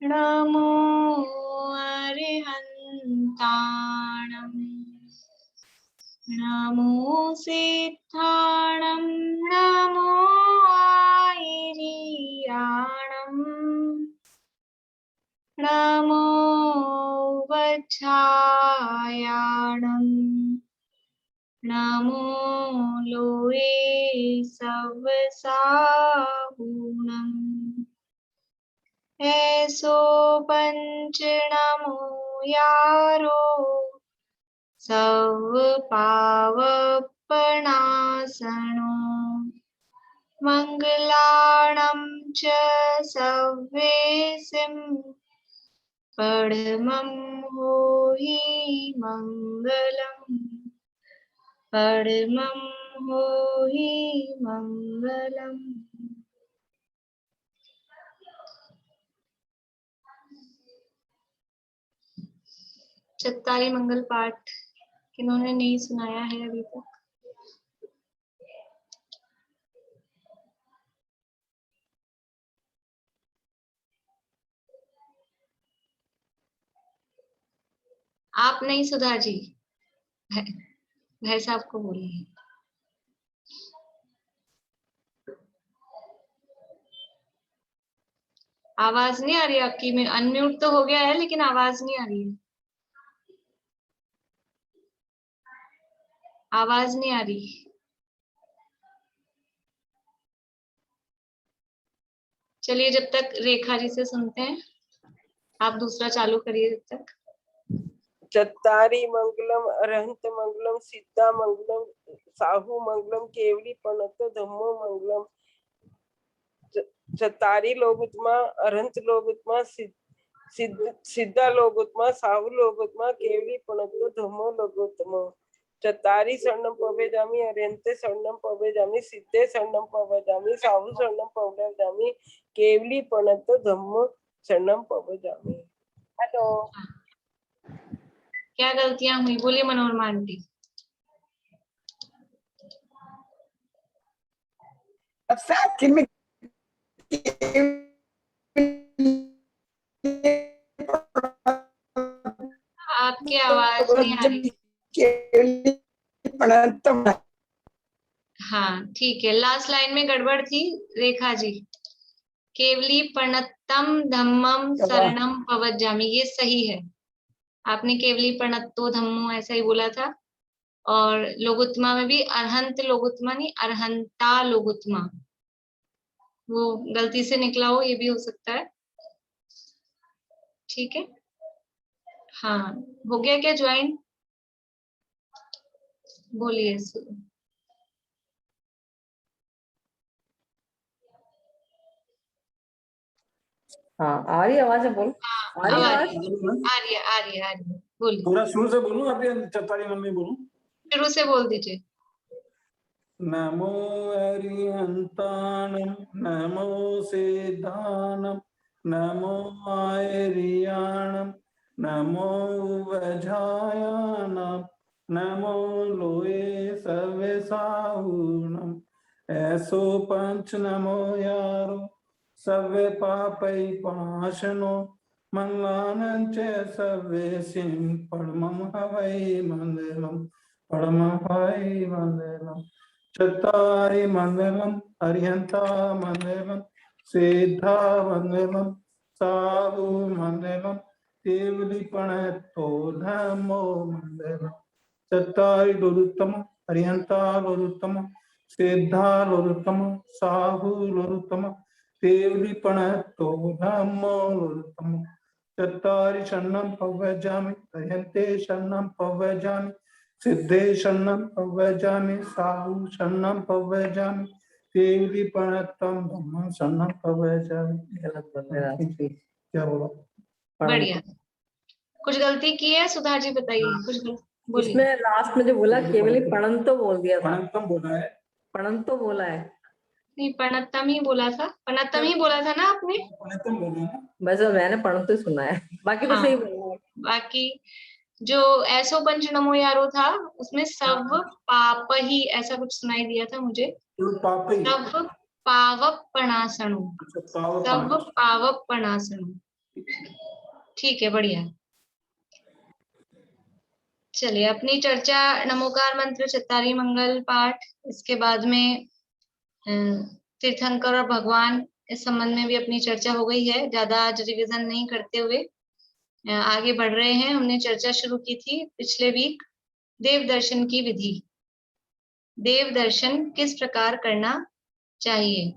नमो अरिहन्ताणं नमो सिद्धाणं नमो आयिर्याणं नमो वज्रायाणं नमो लोये सवसाहुणम् ऐसो पंच नमो यारो सव पावपनासनो मंगलाणं च सव्येसिं परमं होहि मंगलम् परमं होहि मंगलम्। चत्तारी मंगल पाठ किन्होंने नहीं सुनाया है अभी तक? आप नहीं सुधा जी, भाई साहब को बोलिए। आवाज नहीं आ रही आपकी, में अनम्यूट तो हो गया है लेकिन आवाज नहीं आ रही है। आवाज नहीं आ रही। चलिए जब तक रेखा जी से सुनते हैं, आप दूसरा चालू करिए जब तक। चत्तारी मंगलम अरहंत मंगलम सिद्धा मंगलम साहु मंगलम केवली पणत धम्मो मंगलम। चत्तारी लोगुत्मा अरहंत लोगुत्मा सिद्धा लोगुत्मा साहु लोगुत्मा केवली पणत धम्मो लोगुत्मा। चत्तारी शरणम पवेजामि अरहंते शरणम पवेजामि सिद्धे शरणम पवेजामि साहु शरणम पवेजामि केवली पणत धम्मो शरणम पवेजामि। हेलो, क्या गलतियां हुई बोलिए मनोरमा आंटी। में आपकी आवाज नहीं आ रही। हाँ ठीक है, लास्ट लाइन में गड़बड़ थी रेखा जी। केवली प्रणतम धम्मम शरणम पवज्जामि, ये सही है। आपने केवली प्रणत्तो धम्मो ऐसा ही बोला था। और लोगुत्मा में भी अरहंत लोगुत्मा नहीं, अरहंता लोगुत्मा, वो गलती से निकला हो, ये भी हो सकता है। ठीक है, हाँ हो गया क्या ज्वाइन? बोलिए। हाँ आ रही आवाज है, बोल। हाँ, आ रही आवाज? आ रही है, आ रही है, आ रही है, बोलिए। पूरा शुरू से बोलूं आप या चत्तारी मन में बोलूं? शुरू से बोल दीजिए। नमो अरिहंताणं नमो सिद्धाणं नमो आयर्याणं नमो वज्रायाणं नमो लोये सव्यसाहुणम्। ऐसो पंच नमो यारो सव्य पापै पाशनो मंगलानं च सव्यसिं परमं हवै मंगलम् परमं हवै मंगलम्। चत्तारि मंगलम अरिहंता मंगलम सिद्धा मंगलम साहु मंगलम केवली प्रणतो धम्मो मंगलम। चत्तारि लोरुत्तम अरिहंता लोरुत्तम सिद्धा लोरुत्तम साहु लोरुत्तम केवली प्रणतो धम्मो लोरुत्तम। चत्तारि शरणं पव्यजामि अरिहन्ते शरणं पव्यजामि सिद्धे शरणं पव्यजामि साहु शरणं पव्यजामि केवली प्रणतम धम्मं शरणं पव्यजामि। क्या बोला? बढ़िया। कुछ गलती की है सुधा जी, बताइए कुछ बोलिए। इसमें लास्ट में जो बोला केवली प्रणंतो बोल दिया था। प्रणतम बोला है, प्रणंतो बोला है। नहीं, प्रणतम ही बोला था, प्रणतम ही बोला था ना आपने? प्रणतम बोला है। वैसे मैंने प्रणंतो ही सुना है, बाकी तो सही बोला है। बाकी जो ऐसो पंच नमो यारो था उसमें सब पाप ही ऐसा कुछ सुनाई दिया था मुझे। पापी सब पावपणासणु, अच्छा सब पावक पावपणासणु। ठीक है, बढ़िया। चलिए अपनी चर्चा नमोकार मंत्र, चत्तारी मंगल पाठ, इसके बाद में तीर्थंकर और भगवान, इस संबंध में भी अपनी चर्चा हो गई है। ज्यादा आज रिविजन नहीं करते हुए आगे बढ़ रहे हैं। हमने चर्चा शुरू की थी पिछले वीक देव दर्शन की विधि, देव दर्शन किस प्रकार करना चाहिए।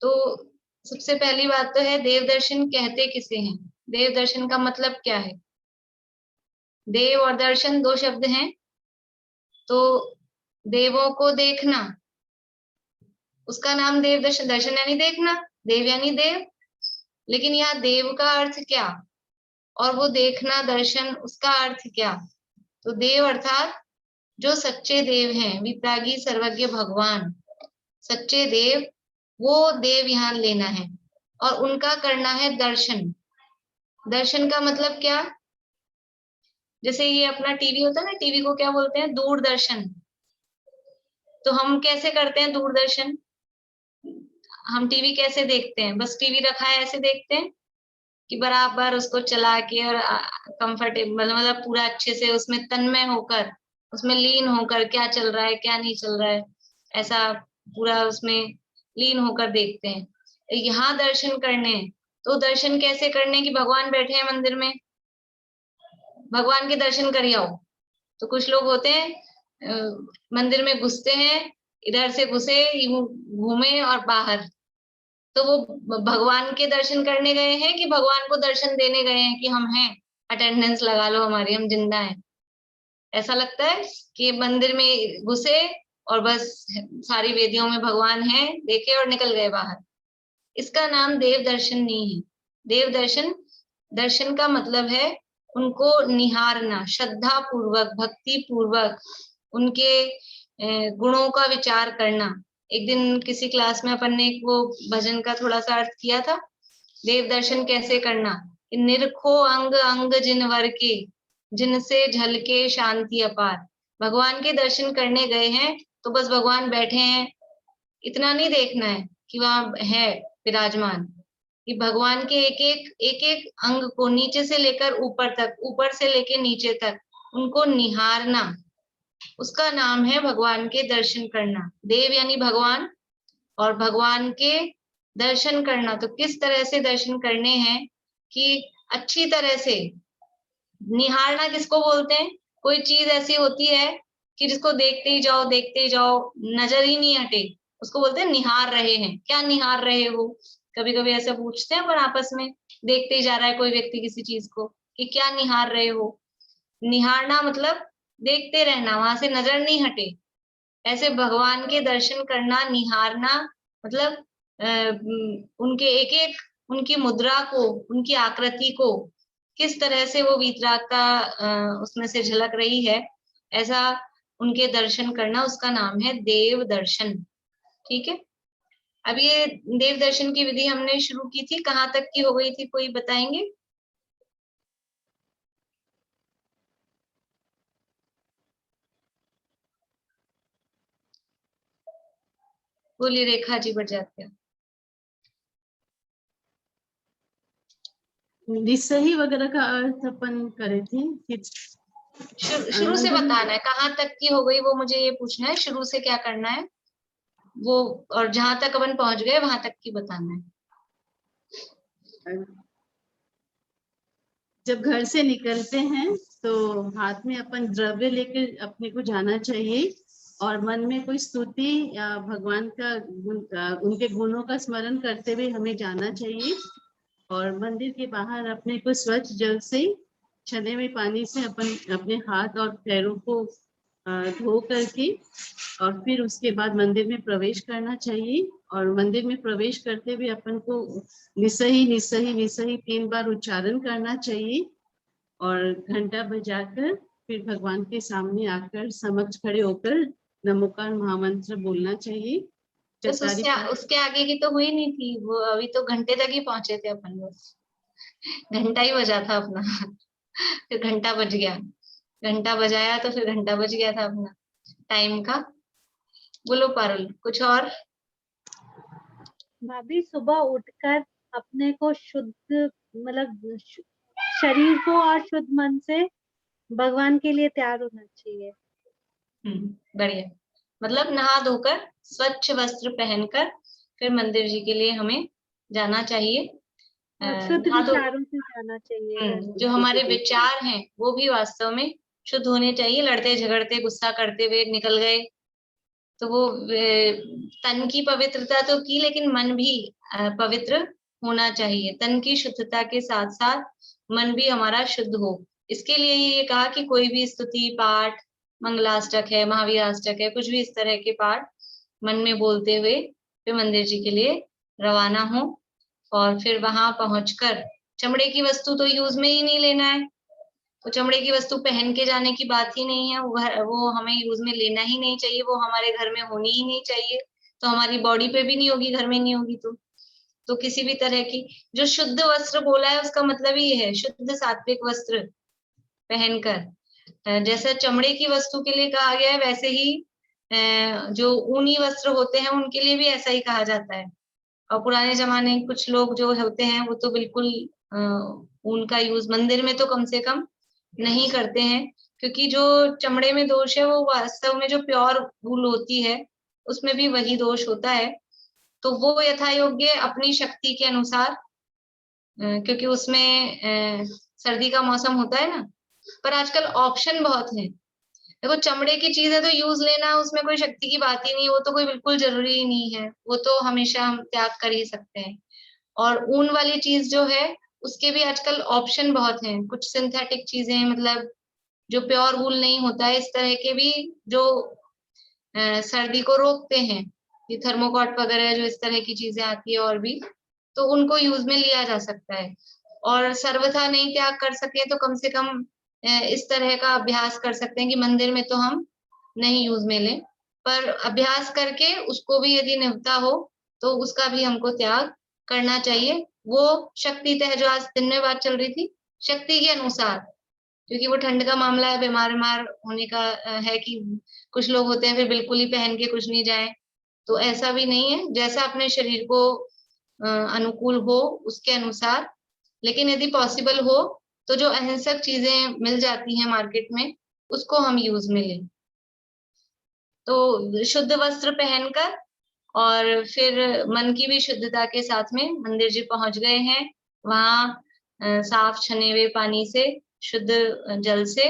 तो सबसे पहली बात तो है देव दर्शन कहते किसे हैं, देव दर्शन का मतलब क्या है। देव और दर्शन दो शब्द हैं। तो देवों को देखना, उसका नाम देव दर्शन, दर्शन यानी देखना, देव यानी देव। लेकिन यहाँ देव का अर्थ क्या और वो देखना दर्शन, उसका अर्थ क्या। तो देव अर्थात जो सच्चे देव हैं, विप्रागी सर्वज्ञ भगवान, सच्चे देव, वो देव यहाँ लेना है और उनका करना है दर्शन। दर्शन का मतलब क्या, जैसे ये अपना टीवी होता है ना, टीवी को क्या बोलते हैं, दूरदर्शन। तो हम कैसे करते हैं दूरदर्शन, हम टीवी कैसे देखते हैं, बस टीवी रखा है ऐसे देखते हैं कि बराबर उसको चला के और कंफर्टेबल, मतलब पूरा अच्छे से उसमें तन्मय होकर, उसमें लीन होकर क्या चल रहा है क्या नहीं चल रहा है, ऐसा पूरा उसमें लीन होकर देखते हैं। यहाँ दर्शन करने, तो दर्शन कैसे करने कि भगवान बैठे हैं मंदिर में, भगवान के दर्शन कर आओ। तो कुछ लोग होते हैं मंदिर में घुसते हैं, इधर से घुसे यूं घूमे और बाहर, तो वो भगवान के दर्शन करने गए हैं कि भगवान को दर्शन देने गए हैं कि हम हैं, अटेंडेंस लगा लो हमारी, हम जिंदा हैं। ऐसा लगता है कि मंदिर में घुसे और बस सारी वेदियों में भगवान है देखे और निकल गए बाहर। इसका नाम देव दर्शन नहीं है। देव दर्शन, दर्शन का मतलब है उनको निहारना, श्रद्धा पूर्वक, भक्ति पूर्वक, उनके गुणों का विचार करना। एक दिन किसी क्लास में अपन ने वो भजन का थोड़ा सा अर्थ किया था, देव दर्शन कैसे करना, निरखो अंग अंग जिन वर के, जिनसे झलके शांति अपार। भगवान के दर्शन करने गए हैं तो बस भगवान बैठे हैं इतना नहीं देखना है कि वहां है विराजमान, कि भगवान के एक एक अंग को नीचे से लेकर ऊपर तक, ऊपर से लेकर नीचे तक, उनको निहारना, उसका नाम है भगवान के दर्शन करना। देव यानी भगवान और भगवान के दर्शन करना। तो किस तरह से दर्शन करने हैं कि अच्छी तरह से निहारना किसको बोलते हैं, कोई चीज ऐसी होती है कि जिसको देखते ही जाओ देखते ही जाओ, नजर ही नहीं हटे, उसको बोलते हैं निहार रहे हैं। क्या निहार रहे हो, कभी कभी ऐसे पूछते हैं पर आपस में, देखते ही जा रहा है कोई व्यक्ति किसी चीज को कि क्या निहार रहे हो। निहारना मतलब देखते रहना, वहां से नजर नहीं हटे। ऐसे भगवान के दर्शन करना, निहारना मतलब उनके एक एक, उनकी मुद्रा को, उनकी आकृति को, किस तरह से वो वीतरागता उसमें से झलक रही है, ऐसा उनके दर्शन करना, उसका नाम है देव दर्शन। ठीक है, अब ये देव दर्शन की विधि हमने शुरू की थी, कहाँ तक की हो गई थी, कोई बताएंगे। बोलिए रेखा जी, बढ़ जाते हैं। निस्सही वगैरह का अर्थ अपन करे थे कि शुरू से बताना है, कहाँ तक की हो गई वो मुझे ये पूछना है, शुरू से क्या करना है वो, और जहां तक अपन पहुंच गए वहां तक की बताना है। जब घर से निकलते हैं तो हाथ में अपन द्रव्य लेकर अपने को जाना चाहिए और मन में कोई स्तुति या भगवान का उनके गुणों का स्मरण करते हुए हमें जाना चाहिए। और मंदिर के बाहर अपने को स्वच्छ जल से, छने में पानी से अपन अपने हाथ और पैरों को धो करके और फिर उसके बाद मंदिर में प्रवेश करना चाहिए। और मंदिर में प्रवेश करते हुए अपन को निस्सही निस्सही निस्सही 3 बार उच्चारण करना चाहिए और घंटा बजाकर फिर भगवान के सामने आकर समक्ष खड़े होकर नमोकार महामंत्र बोलना चाहिए। बस उसके आगे की तो हुई नहीं थी वो, अभी तो घंटे तक ही पहुंचे थे अपन, बस घंटा ही बजा था अपना फिर घंटा बज गया, घंटा बजाया तो फिर घंटा बज गया था अपना टाइम का। बोलो पारुल, कुछ और? भाभी सुबह उठकर अपने को शुद्ध मतलब शरीर को और शुद्ध मन से भगवान के लिए तैयार होना चाहिए। बढ़िया। मतलब नहा धोकर स्वच्छ वस्त्र पहनकर फिर मंदिर जी के लिए हमें जाना चाहिए। और शुद्ध नहा धो विचारों से जाना चाहिए। जो हमारे विचार हैं वो भी वास्तव में शुद्ध होने चाहिए। लड़ते झगड़ते गुस्सा करते हुए निकल गए तो वो तन की पवित्रता तो की, लेकिन मन भी पवित्र होना चाहिए। तन की शुद्धता के साथ साथ मन भी हमारा शुद्ध हो। इसके लिए ये कहा कि कोई भी स्तुति पाठ, मंगलाष्टक है, महावीराष्टक है, कुछ भी इस तरह के पाठ मन में बोलते हुए फिर मंदिर जी के लिए रवाना हो। और फिर वहां पहुंचकर चमड़े की वस्तु तो यूज में ही नहीं लेना है। तो चमड़े की वस्तु पहन के जाने की बात ही नहीं है, वो हमें यूज में लेना ही नहीं चाहिए, वो हमारे घर में होनी ही नहीं चाहिए। तो हमारी बॉडी पे भी नहीं होगी, घर में नहीं होगी। तो किसी भी तरह की जो शुद्ध वस्त्र बोला है उसका मतलब ही है शुद्ध सात्विक वस्त्र पहनकर। जैसा चमड़े की वस्तु के लिए कहा गया है वैसे ही जो ऊनी वस्त्र होते हैं उनके लिए भी ऐसा ही कहा जाता है। और पुराने जमाने कुछ लोग जो होते हैं वो तो बिल्कुल ऊन का यूज मंदिर में तो कम से कम नहीं करते हैं, क्योंकि जो चमड़े में दोष है वो वास्तव में जो प्योर वूल होती है उसमें भी वही दोष होता है। तो वो यथा योग्य अपनी शक्ति के अनुसार, क्योंकि उसमें सर्दी का मौसम होता है ना, पर आजकल ऑप्शन बहुत है। देखो चमड़े की चीज है तो यूज लेना, उसमें कोई शक्ति की बात ही नहीं, वो तो कोई बिल्कुल जरूरी ही नहीं है, वो तो हमेशा हम त्याग कर ही सकते हैं। और ऊन वाली चीज जो है उसके भी आजकल ऑप्शन बहुत हैं। कुछ सिंथेटिक चीजें, मतलब जो प्योर वूल नहीं होता है, इस तरह के भी जो सर्दी को रोकते हैं, ये थर्मोकॉट वगैरह जो इस तरह की चीजें आती है और भी, तो उनको यूज में लिया जा सकता है। और सर्वथा नहीं त्याग कर सके तो कम से कम इस तरह का अभ्यास कर सकते हैं कि मंदिर में तो हम नहीं यूज में लें, पर अभ्यास करके उसको भी यदि निभता हो तो उसका भी हमको त्याग करना चाहिए। वो शक्ति तय जो आज दिन में बात चल रही थी, शक्ति के अनुसार, क्योंकि वो ठंड का मामला है, बीमार होने का है कि कुछ लोग होते हैं फिर बिल्कुल ही पहन के कुछ नहीं जाए, तो ऐसा भी नहीं है। जैसा अपने शरीर को अनुकूल हो उसके अनुसार, लेकिन यदि पॉसिबल हो तो जो अहिंसक चीजें मिल जाती हैं मार्केट में उसको हम यूज में लें। तो शुद्ध वस्त्र पहनकर और फिर मन की भी शुद्धता के साथ में मंदिर जी पहुंच गए हैं। वहां साफ छने हुए पानी से, शुद्ध जल से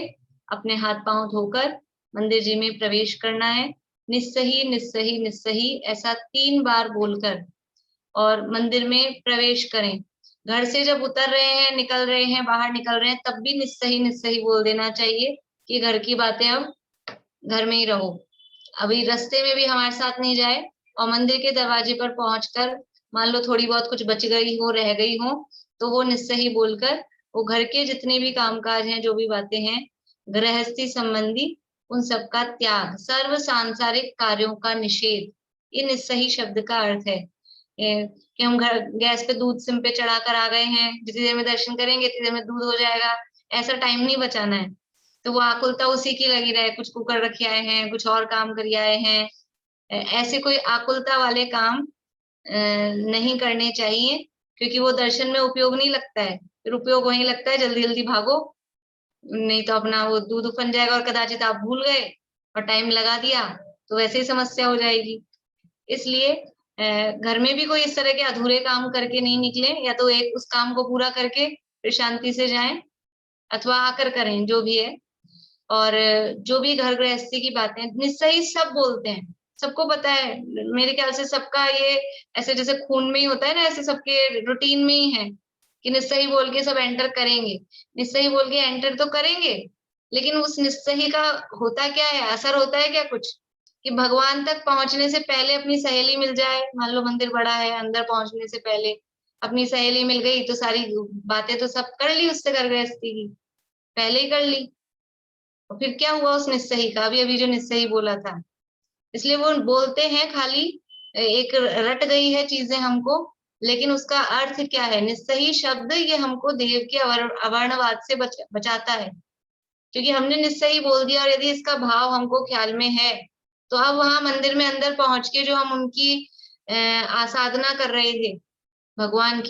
अपने हाथ पांव धोकर मंदिर जी में प्रवेश करना है। निस्सही निस्सही निस्सही ऐसा 3 बार बोलकर और मंदिर में प्रवेश करें। घर से जब उतर रहे हैं, निकल रहे हैं, बाहर निकल रहे हैं, तब भी निस्सही निस्सही बोल देना चाहिए कि घर की बातें अब घर में ही रहो, अभी रास्ते में भी हमारे साथ नहीं जाए। और मंदिर के दरवाजे पर पहुंचकर मान लो थोड़ी बहुत कुछ बच गई हो, रह गई हो, तो वो निस्सही बोलकर वो घर के जितने भी कामकाज हैं, जो भी बातें हैं गृहस्थी संबंधी, उन सब का त्याग, सर्व सांसारिक कार्यों का निषेध, ये निस्सही शब्द का अर्थ है। कि हम घर गैस पे दूध सिम पे चढ़ा कर आ गए हैं, जितनी देर में दर्शन करेंगे इतनी देर में दूध हो जाएगा, ऐसा टाइम नहीं बचाना है। तो वो आकुलता उसी की लगी रहे, कुछ कुकर रखे आए हैं, कुछ और काम कर आए हैं, ऐसे कोई आकुलता वाले काम नहीं करने चाहिए, क्योंकि वो दर्शन में उपयोग नहीं लगता है। फिर उपयोग वहीं लगता है जल्दी जल्दी भागो, नहीं तो अपना वो दूध उफन जाएगा और कदाचित आप भूल गए और टाइम लगा दिया तो वैसे ही समस्या हो जाएगी। इसलिए घर में भी कोई इस तरह के अधूरे काम करके नहीं निकले, या तो एक उस काम को पूरा करके फिर शांति से जाएं, अथवा आकर करें, जो भी है। और जो भी घर गृहस्थी की बातें निस्सही सब बोलते हैं, सबको पता है, मेरे ख्याल से सबका ये ऐसे जैसे खून में ही होता है ना, ऐसे सबके रूटीन में ही है कि निस्सही बोल के सब एंटर करेंगे। निस्सही बोल के एंटर तो करेंगे, लेकिन उस निस्सही का होता क्या है, असर होता है क्या कुछ, कि भगवान तक पहुंचने से पहले अपनी सहेली मिल जाए। मान लो मंदिर बड़ा है, अंदर पहुंचने से पहले अपनी सहेली मिल गई तो सारी बातें तो सब कर ली उससे, घर गृहस्थी की पहले ही कर ली, और फिर क्या हुआ उस निस्सही का, अभी जो निस्सही बोला था। इसलिए वो बोलते हैं, खाली एक रट गई है चीजें हमको, लेकिन उसका अर्थ क्या है। निस्सही शब्द ये हमको देव के अवर्णवाद से बचाता है, क्योंकि हमने निस्सही बोल दिया और यदि इसका भाव हमको ख्याल में है तो अब वहां मंदिर में अंदर पहुंच के जो हम उनकी आसाधना कर रहे थे भगवान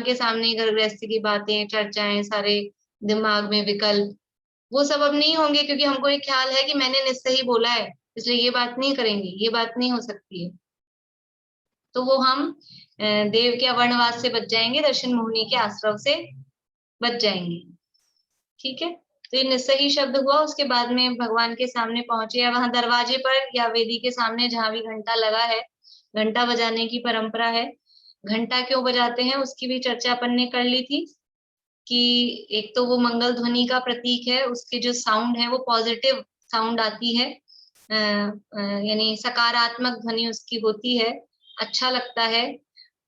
के सामने गृहस्थी की बातें, चर्चाएं, सारे दिमाग में विकल्प, वो सब अब नहीं होंगे, क्योंकि हमको एक ख्याल है कि मैंने निश्चय ही बोला है, इसलिए ये बात नहीं करेंगे, ये बात नहीं हो सकती है। तो वो हम देव के अवर्णवास से बच जाएंगे, दर्शन मोहिनी के आश्रव से बच जाएंगे। ठीक है, तो ये निश्चय ही शब्द हुआ। उसके बाद में भगवान के सामने पहुंचे, या वहां दरवाजे पर या वेदी के सामने जहां भी घंटा लगा है, घंटा बजाने की परंपरा है। घंटा क्यों बजाते हैं उसकी भी चर्चा अपन ने कर ली थी, कि एक तो वो मंगल ध्वनि का प्रतीक है, उसके जो साउंड है वो पॉजिटिव साउंड आती है, यानी सकारात्मक ध्वनि उसकी होती है, अच्छा लगता है।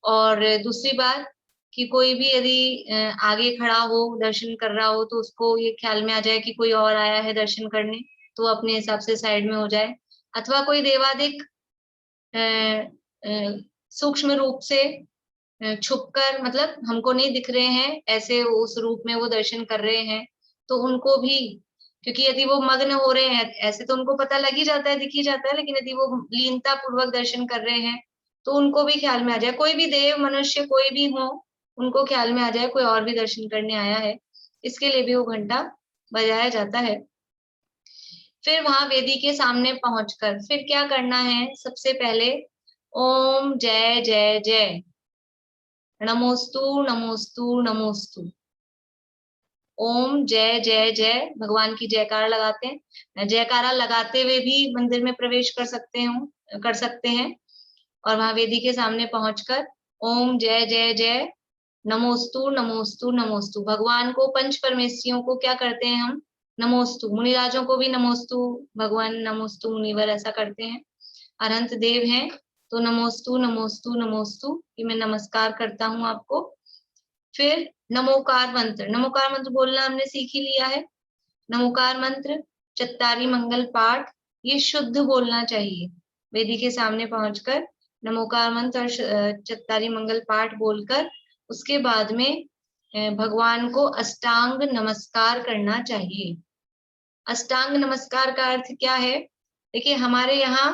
और दूसरी बात कि कोई भी यदि आगे खड़ा हो, दर्शन कर रहा हो, तो उसको ये ख्याल में आ जाए कि कोई और आया है दर्शन करने, तो अपने हिसाब से साइड में हो जाए। अथवा कोई देवादिक सूक्ष्म रूप से छुपकर, मतलब हमको नहीं दिख रहे हैं, ऐसे उस रूप में वो दर्शन कर रहे हैं, तो उनको भी, क्योंकि यदि वो मग्न हो रहे हैं ऐसे तो उनको पता लग ही जाता है, दिख ही जाता है, लेकिन यदि वो लीनता पूर्वक दर्शन कर रहे हैं तो उनको भी ख्याल में आ जाए, कोई भी देव मनुष्य कोई भी हो, उनको ख्याल में आ जाए कोई और भी दर्शन करने आया है, इसके लिए भी वो घंटा बजाया जाता है। फिर वहां वेदी के सामने पहुंचकर फिर क्या करना है, सबसे पहले ओम जय जय जय, नमोस्तु नमोस्तु नमोस्तु, ओम जय जय जय, भगवान की जयकार लगाते हैं। जयकारा लगाते हुए भी मंदिर में प्रवेश कर सकते हैं। और वहां वेदी के सामने पहुंचकर ओम जय जय जय, नमोस्तु नमोस्तु नमोस्तु, भगवान को, पंच परमेश्वरियों को क्या करते हैं हम, नमोस्तु, मुनिराजों को भी नमोस्तु भगवान, नमोस्तु मुनिवर, ऐसा करते हैं। अनंत देव हैं तो नमोस्तु नमोस्तु नमोस्तु, कि मैं नमस्कार करता हूं आपको। फिर नमोकार मंत्र बोलना हमने सीख ही लिया है। नमोकार मंत्र, चत्तारी मंगल पाठ, ये शुद्ध बोलना चाहिए। वेदी के सामने पहुंचकर नमोकार मंत्र और चत्तारी मंगल पाठ बोलकर उसके बाद में भगवान को अष्टांग नमस्कार करना चाहिए। अष्टांग नमस्कार का अर्थ क्या है, देखिए हमारे यहाँ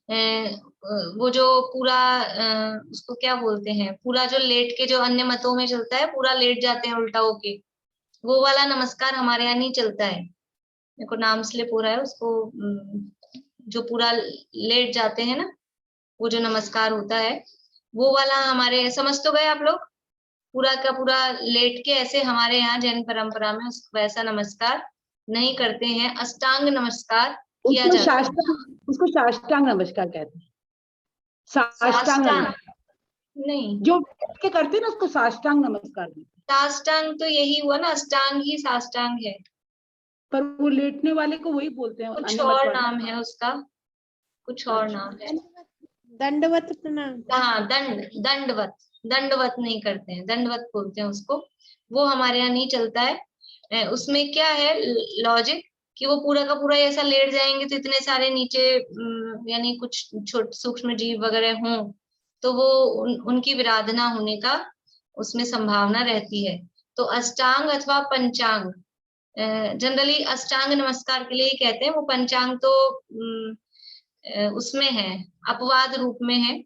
वो जो पूरा उसको क्या बोलते हैं, पूरा जो लेट के, जो अन्य मतों में चलता है पूरा लेट जाते हैं उल्टा होके, वो वाला नमस्कार हमारे यहाँ नहीं चलता है। मेरे को नाम स्लिप हो रहा है उसको, जो पूरा लेट जाते हैं ना, वो जो नमस्कार होता है वो वाला हमारे, समझ तो गए आप लोग, पूरा का पूरा लेट के, ऐसे हमारे यहाँ जैन परंपरा में वैसा नमस्कार नहीं करते हैं। अष्टांग नमस्कार किया जाता है। उसको साष्टांग नमस्कार कहते हैं। साष्टांग नमस्कार नहीं, जो के करते हैं ना उसको साष्टांग नमस्कार कहते हैं। साष्टांग तो यही हुआ ना, अष्टांग ही साष्टांग है, पर वो लेटने वाले को वही बोलते हैं, कुछ और नाम है उसका, कुछ और नाम है। दंडवत प्रणाम, हाँ, दंडवत नहीं करते हैं, दंडवत बोलते हैं उसको, वो हमारे यहाँ नहीं चलता है। उसमें क्या है लॉजिक, कि वो पूरा का पूरा ऐसा लेट जाएंगे तो इतने सारे नीचे यानी कुछ छोटे सूक्ष्म जीव वगैरह हों, तो वो उनकी विराधना होने का उसमें संभावना रहती है। तो अष्टांग अथवा पंचांग, जनरली अष्टांग नमस्कार के लिए ही कहते हैं, वो पंचांग तो उसमें है, अपवाद रूप में है।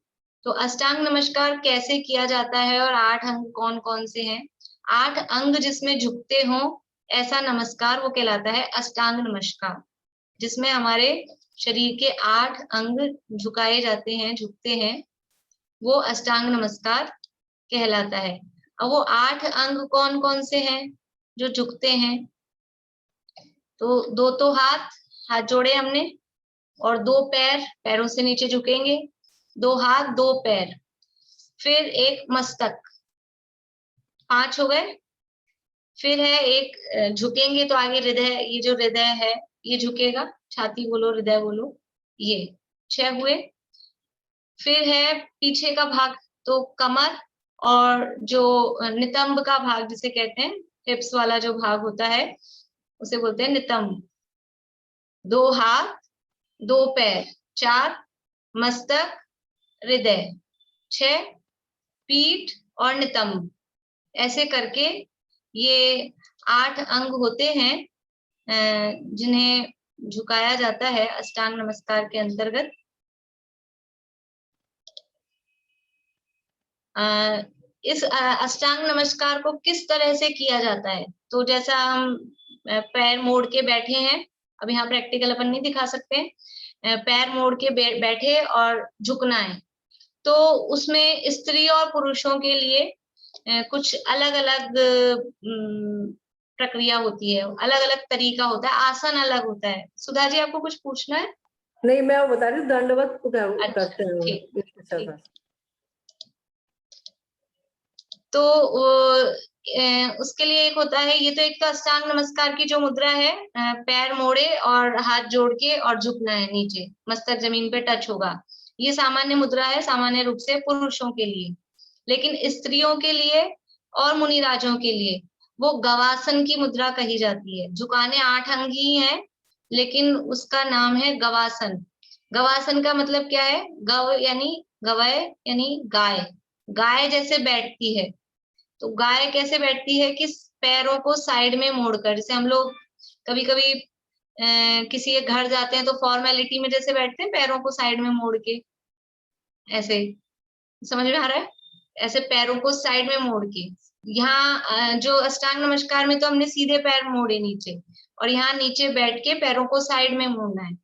तो अष्टांग नमस्कार कैसे किया जाता है और 8 अंग कौन कौन से हैं, 8 अंग जिसमें झुकते हों ऐसा नमस्कार वो कहलाता है अष्टांग नमस्कार, जिसमें हमारे शरीर के 8 अंग झुकाए जाते हैं, झुकते हैं, वो अष्टांग नमस्कार कहलाता है। अब वो 8 अंग कौन कौन से हैं जो झुकते हैं, तो 2 तो हाथ जोड़े हमने, और 2 पैर, पैरों से नीचे झुकेंगे, 2 हाथ 2 पैर, फिर एक मस्तक, 5 हो गए। फिर है एक झुकेंगे तो आगे हृदय, ये जो हृदय है ये झुकेगा, छाती बोलो हृदय बोलो, ये 6 हुए। फिर है पीछे का भाग, तो कमर और जो नितंब का भाग जिसे कहते हैं, हिप्स वाला जो भाग होता है उसे बोलते हैं नितंब। 2 हाथ 2 पैर, 4 मस्तक हृदय, 6 पीठ और नितंब, ऐसे करके ये 8 अंग होते हैं जिन्हें झुकाया जाता है अष्टांग नमस्कार के अंतर्गत। इस अष्टांग नमस्कार को किस तरह से किया जाता है, तो जैसा हम पैर मोड़ के बैठे हैं, अब यहाँ प्रैक्टिकल अपन नहीं दिखा सकते, पैर मोड़ के बैठे और झुकना है, तो उसमें स्त्री और पुरुषों के लिए कुछ अलग अलग प्रक्रिया होती है, अलग अलग तरीका होता है, आसन अलग होता है। सुधा जी आपको कुछ पूछना है? नहीं, मैं वो बता रही हूँ दंडवत अच्छा, करते हैं ठीक, वो। ठीक। तो उसके लिए एक होता है, ये तो एक तो अष्टांग नमस्कार की जो मुद्रा है, पैर मोड़े और हाथ जोड़ के और झुकना है नीचे, मस्तक जमीन पे टच होगा, ये सामान्य मुद्रा है, सामान्य रूप से पुरुषों के लिए। लेकिन स्त्रियों के लिए और मुनिराजों के लिए वो गवासन की मुद्रा कही जाती है। झुकाने 8 अंग ही है, लेकिन उसका नाम है गवासन। गवासन का मतलब क्या है? गव यानी गवय यानी गाय, गाय जैसे बैठती है। तो गाय कैसे बैठती है कि पैरों को साइड में मोड़कर, जैसे हम लोग कभी कभी किसी के घर जाते हैं तो फॉर्मेलिटी में जैसे बैठते हैं पैरों को साइड में मोड़ के, ऐसे समझ में आ रहा है? ऐसे पैरों को साइड में मोड़ के। यहाँ जो अष्टांग नमस्कार में तो हमने सीधे पैर मोड़े नीचे, और यहाँ नीचे बैठ के पैरों को साइड में मोड़ना है।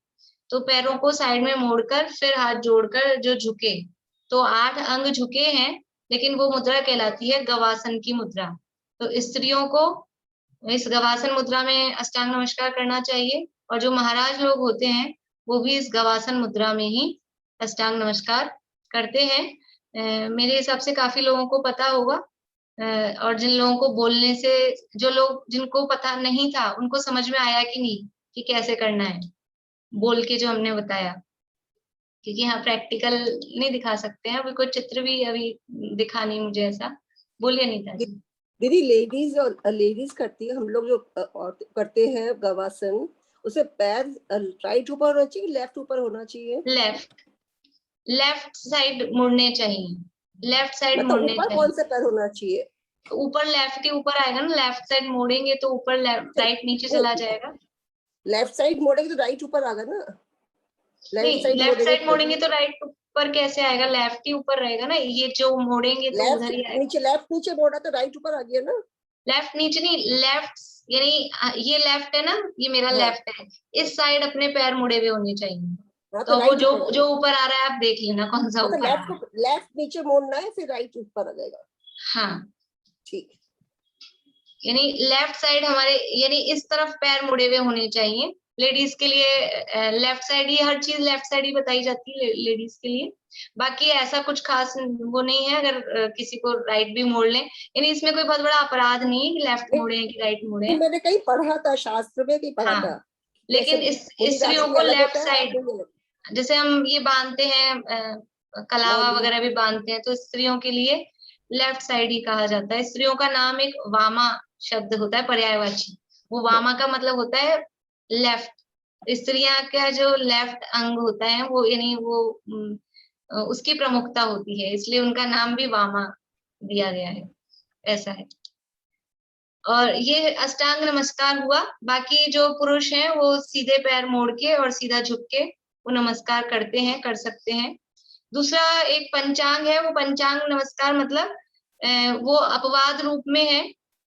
तो पैरों को साइड में मोड़कर फिर हाथ जोड़कर जो झुके, तो 8 अंग झुके हैं, लेकिन वो मुद्रा कहलाती है गवासन की मुद्रा। तो स्त्रियों को इस गवासन मुद्रा में अष्टांग नमस्कार करना चाहिए, और जो महाराज लोग होते हैं वो भी इस गवासन मुद्रा में ही अष्टांग नमस्कार करते हैं। मेरे हिसाब से काफी लोगों को पता होगा, और जिन लोगों को बोलने से, जो लोग जिनको पता नहीं था उनको समझ में आया कि नहीं कि कैसे करना है, बोल के जो हमने बताया, क्योंकि यहाँ प्रैक्टिकल नहीं दिखा सकते हैं, अभी कोई चित्र भी अभी दिखा नहीं मुझे ऐसा। बोलिए नीता जी। दीदी लेडीज और लेडीज करती है, हम लोग जो करते हैं गवासन, उसे पैर राइट ऊपर होना चाहिए, लेफ्ट ऊपर होना चाहिए? लेफ्ट साइड मुड़ने चाहिए, लेफ्ट साइड मतलब मुड़ने ऊपर चाहिए। कौन सा पैर होना चाहिए? ऊपर लेफ्ट के ऊपर आएगा ना, लेफ्ट साइड मोड़ेंगे तो ऊपर राइट नीचे चला जाएगा। लेफ्ट साइड मोड़ेंगे तो राइट ऊपर आएगा ना? नहीं, लेफ्ट साइड मोड़ेंगे तो राइट ऊपर कैसे आएगा? लेफ्ट ही ऊपर रहेगा ना, ये जो मोड़ेंगे तो उधर ही आएगा। नीचे लेफ्ट नीचे मोड़ा तो राइट ऊपर आ गया ना? लेफ्ट नीचे नहीं, लेफ्ट यानी ये लेफ्ट है ना, ये मेरा लेफ्ट है, इस साइड अपने पैर मुड़े हुए होने चाहिए। तो वो जो ऊपर आ रहा है आप देख लेना कौन सा ऊपर आ रहा है। लेफ्ट नीचे मोड़ना है, फिर राइट ऊपर आ जाएगा। हाँ ठीक, यानी लेफ्ट साइड हमारे, यानी इस तरफ पैर मुड़े हुए होने चाहिए। लेडीज के लिए लेफ्ट साइड ही, हर चीज लेफ्ट साइड ही बताई जाती है लेडीज के लिए। बाकी ऐसा कुछ खास वो नहीं है, अगर किसी को राइट भी मोड़ लें, यानी इसमें कोई बहुत बड़ा अपराध नहीं है कि लेफ्ट मोड़े कि राइट मोड़े। मैंने कहीं पढ़ा था, शास्त्र में कहीं पढ़ा था। लेकिन इस स्त्रियों को लेफ्ट साइड, जैसे हम ये बांधते हैं कलावा वगैरह भी बांधते हैं, तो स्त्रियों के लिए लेफ्ट साइड ही कहा जाता है। स्त्रियों का नाम एक वामा शब्द होता है, पर्यायवाची। वो वामा का मतलब होता है लेफ्ट। स्त्रियां का जो लेफ्ट अंग होता है वो, यानी वो उसकी प्रमुखता होती है, इसलिए उनका नाम भी वामा दिया गया है, ऐसा है। और ये अष्टांग नमस्कार हुआ। बाकी जो पुरुष हैं वो सीधे पैर मोड़ के और सीधा झुक के वो नमस्कार करते हैं, कर सकते हैं। दूसरा एक पंचांग है, वो पंचांग नमस्कार मतलब वो अपवाद रूप में है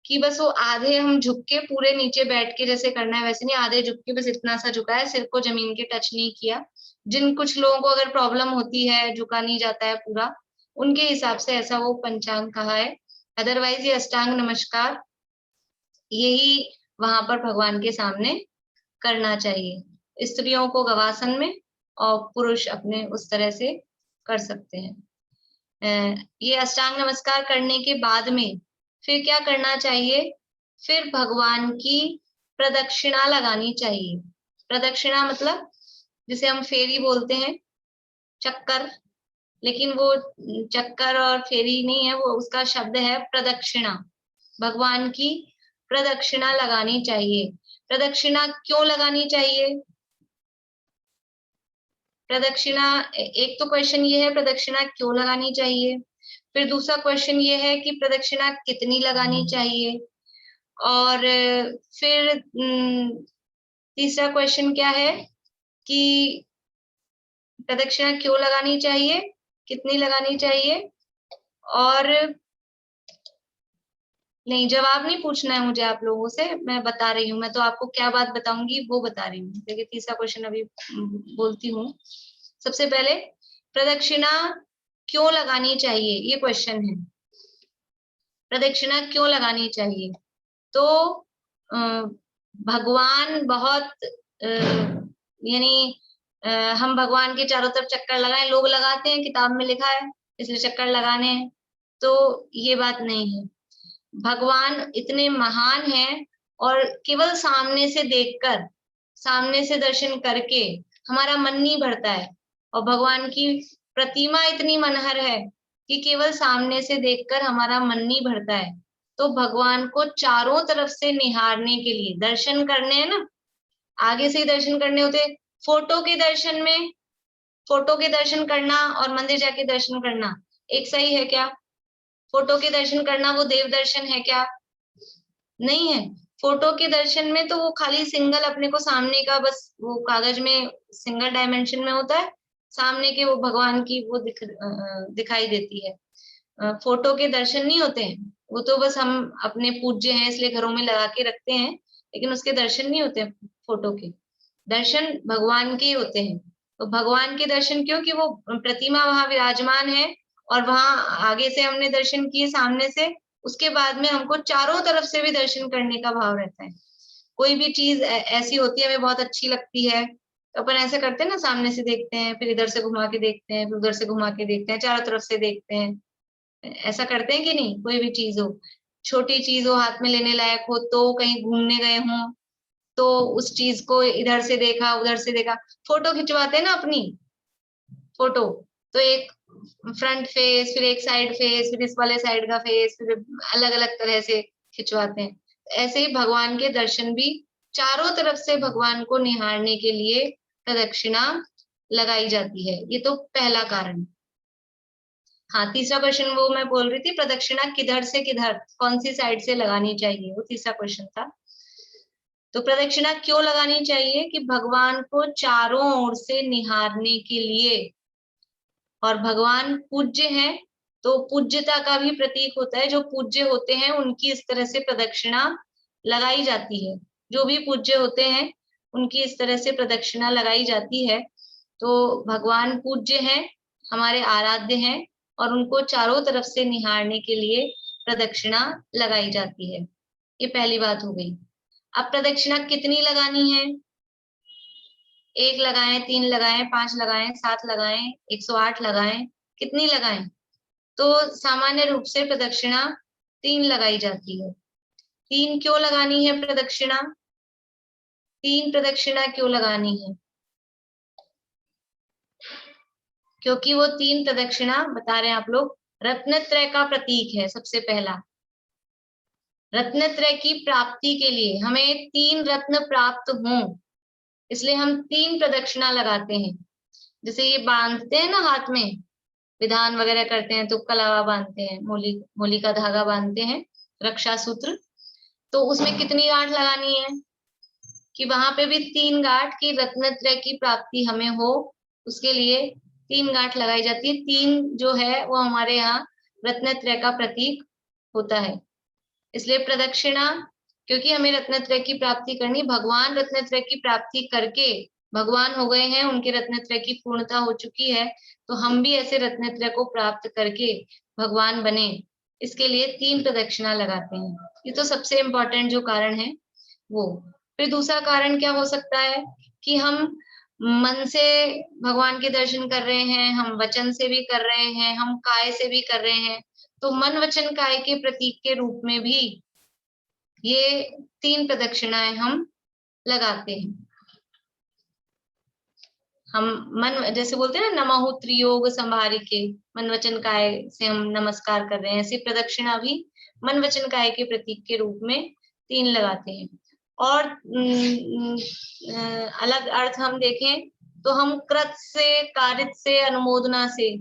कि बस वो आधे हम झुक के, पूरे नीचे बैठ के जैसे करना है वैसे नहीं, आधे झुक के बस इतना सा झुका है, सिर को जमीन के टच नहीं किया। जिन कुछ लोगों को अगर प्रॉब्लम होती है, झुका नहीं जाता है पूरा, उनके हिसाब से ऐसा वो पंचांग कहा है। अदरवाइज ये अष्टांग नमस्कार यही वहां पर भगवान के सामने करना चाहिए। स्त्रियों को गवासन में और पुरुष अपने उस तरह से कर सकते हैं। ये अष्टांग नमस्कार करने के बाद में फिर क्या करना चाहिए? फिर भगवान की प्रदक्षिणा लगानी चाहिए। प्रदक्षिणा मतलब जिसे हम फेरी बोलते हैं, चक्कर, लेकिन वो चक्कर और फेरी नहीं है, वो उसका शब्द है प्रदक्षिणा। भगवान की प्रदक्षिणा लगानी चाहिए। प्रदक्षिणा क्यों लगानी चाहिए? प्रदक्षिणा, एक तो क्वेश्चन ये है प्रदक्षिणा क्यों लगानी चाहिए, फिर दूसरा क्वेश्चन ये है कि प्रदक्षिणा कितनी लगानी चाहिए, और फिर तीसरा क्वेश्चन क्या है कि प्रदक्षिणा क्यों लगानी चाहिए, कितनी लगानी चाहिए, और नहीं जवाब नहीं पूछना है मुझे आप लोगों से, मैं बता रही हूँ, मैं तो आपको क्या बात बताऊंगी वो बता रही हूँ। देखिए तीसरा क्वेश्चन अभी बोलती हूँ। सबसे पहले प्रदक्षिणा क्यों लगानी चाहिए, ये क्वेश्चन है। प्रदक्षिणा क्यों लगानी चाहिए? तो भगवान बहुत यानी हम भगवान के चारों तरफ चक्कर लगाएं, लोग लगाते हैं, किताब में लिखा है इसलिए चक्कर लगाने हैं, तो ये बात नहीं है। भगवान इतने महान हैं और केवल सामने से देखकर, सामने से दर्शन करके हमारा मन नहीं भरता है, और भगवान की प्रतिमा इतनी मनहर है कि केवल सामने से देखकर हमारा मन नहीं भरता है। तो भगवान को चारों तरफ से निहारने के लिए, दर्शन करने हैं ना, आगे से ही दर्शन करने होते। फोटो के दर्शन में, फोटो के दर्शन करना और मंदिर जाके दर्शन करना एक सही है क्या? फोटो के दर्शन करना वो देव दर्शन है क्या? नहीं है। फोटो के दर्शन में तो वो खाली सिंगल अपने को सामने का, बस वो कागज में सिंगल डायमेंशन में होता है, सामने के वो भगवान की वो दिखाई देती है। फोटो के दर्शन नहीं होते हैं, वो तो बस हम अपने पूज्य हैं इसलिए घरों में लगा के रखते हैं, लेकिन उसके दर्शन नहीं होते। फोटो के दर्शन भगवान के होते हैं। तो भगवान के दर्शन क्यों? कि वो प्रतिमा वहां विराजमान है और वहां आगे से हमने दर्शन किए सामने से, उसके बाद में हमको चारों तरफ से भी दर्शन करने का भाव रहता है। कोई भी चीज ऐसी होती है हमें बहुत अच्छी लगती है तो अपन ऐसे करते हैं ना, सामने से देखते हैं, फिर इधर से घुमा के देखते हैं, फिर उधर से घुमा के देखते हैं, चारों तरफ से देखते हैं। ऐसा करते हैं कि नहीं? कोई भी चीज हो, छोटी चीज हो, हाथ में लेने लायक हो, तो कहीं घूमने गए हों तो उस चीज को इधर से देखा, उधर से देखा। फोटो खिंचवाते हैं ना अपनी, फोटो तो एक फ्रंट फेस, फिर एक साइड फेस, फिर इस वाले साइड का फेस, फिर अलग अलग तरह से खिंचवाते हैं। ऐसे ही भगवान के दर्शन भी चारों तरफ से भगवान को निहारने के लिए प्रदक्षिणा लगाई जाती है। ये तो पहला कारण। हाँ, तीसरा क्वेश्चन वो मैं बोल रही थी, प्रदक्षिणा किधर से किधर, कौन सी साइड से लगानी चाहिए, वो तीसरा क्वेश्चन था। तो प्रदक्षिणा क्यों लगानी चाहिए? कि भगवान को चारों ओर से निहारने के लिए, और भगवान पूज्य हैं तो पूज्यता का भी प्रतीक होता है। जो पूज्य होते हैं उनकी इस तरह से प्रदक्षिणा लगाई जाती है। जो भी पूज्य होते हैं उनकी इस तरह से प्रदक्षिणा लगाई जाती है। तो भगवान पूज्य हैं, हमारे आराध्य हैं, और उनको चारों तरफ से निहारने के लिए प्रदक्षिणा लगाई जाती है। ये पहली बात हो गई। अब प्रदक्षिणा कितनी लगानी है? 1 लगाएं, 3 लगाएं, 5 लगाएं, 7 लगाएं, 108 लगाएं, कितनी लगाएं? तो सामान्य रूप से प्रदक्षिणा 3 लगाई जाती है। 3 क्यों लगानी है प्रदक्षिणा? 3 प्रदक्षिणा क्यों लगानी है? क्योंकि वो 3 प्रदक्षिणा बता रहे हैं आप लोग, रत्नत्रय का प्रतीक है। सबसे पहला, रत्नत्रय की प्राप्ति के लिए, हमें 3 रत्न प्राप्त हों इसलिए हम 3 प्रदक्षिणा लगाते हैं। जैसे ये बांधते हैं ना हाथ में, विधान वगैरह करते हैं तो कलावा बांधते हैं, मोली का धागा बांधते हैं, रक्षा सूत्र, तो उसमें कितनी गांठ लगानी है? कि वहां पे भी 3 गांठ की रत्नत्रय की प्राप्ति हमें हो, उसके लिए 3 गांठ लगाई जाती है। 3 जो है वो हमारे यहाँ रत्नत्रय का प्रतीक होता है। इसलिए प्रदक्षिणा, क्योंकि हमें रत्नत्रय की प्राप्ति करनी, भगवान रत्नत्रय की प्राप्ति करके भगवान हो गए हैं, उनके रत्नत्रय की पूर्णता हो चुकी है, तो हम भी ऐसे रत्नत्रय को प्राप्त करके भगवान बने, इसके लिए 3 प्रदक्षिणा लगाते हैं। ये तो सबसे इम्पोर्टेंट जो कारण है वो। फिर दूसरा कारण क्या हो सकता है? कि हम मन से भगवान के दर्शन कर रहे हैं, हम वचन से भी कर रहे हैं, हम काय से भी कर रहे हैं, तो मन वचन काय के प्रतीक के रूप में भी ये 3 प्रदक्षिणाएं हम लगाते हैं। हम मन, जैसे बोलते हैं ना, नमः त्रियोग संभारिके, मन वचन काय से हम नमस्कार कर रहे हैं, ऐसी प्रदक्षिणा भी मन वचन काय के प्रतीक के रूप में 3 लगाते हैं। और अलग अर्थ हम देखें तो हम कृत से, कारित से, अनुमोदना से,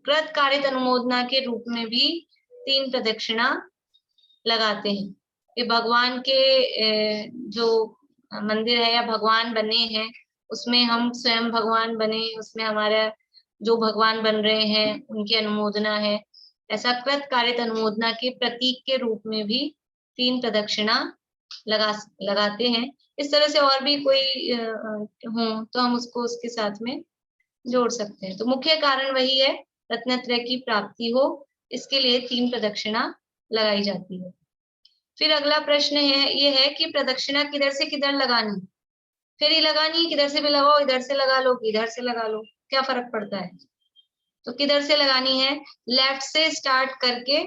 कृत कारित अनुमोदना के रूप में भी 3 प्रदक्षिणा लगाते हैं। ये भगवान के जो मंदिर है या भगवान बने हैं उसमें हम स्वयं भगवान बने, उसमें हमारा जो भगवान बन रहे हैं उनकी अनुमोदना है। ऐसा कृत कारित अनुमोदना के प्रतीक के रूप में भी 3 प्रदक्षिणा लगाते हैं। इस तरह से और भी कोई हो तो हम उसको उसके साथ में जोड़ सकते हैं। तो मुख्य कारण वही है, रत्नत्रय की प्राप्ति हो, इसके लिए 3 प्रदक्षिणा लगाई जाती है। फिर अगला प्रश्न है, ये है कि प्रदक्षिणा किधर से किधर लगानी, फिर ही लगानी, किधर से भी लगाओ, इधर से लगा लो, इधर से लगा लो, क्या फर्क पड़ता है। तो किधर से लगानी है, लेफ्ट से स्टार्ट करके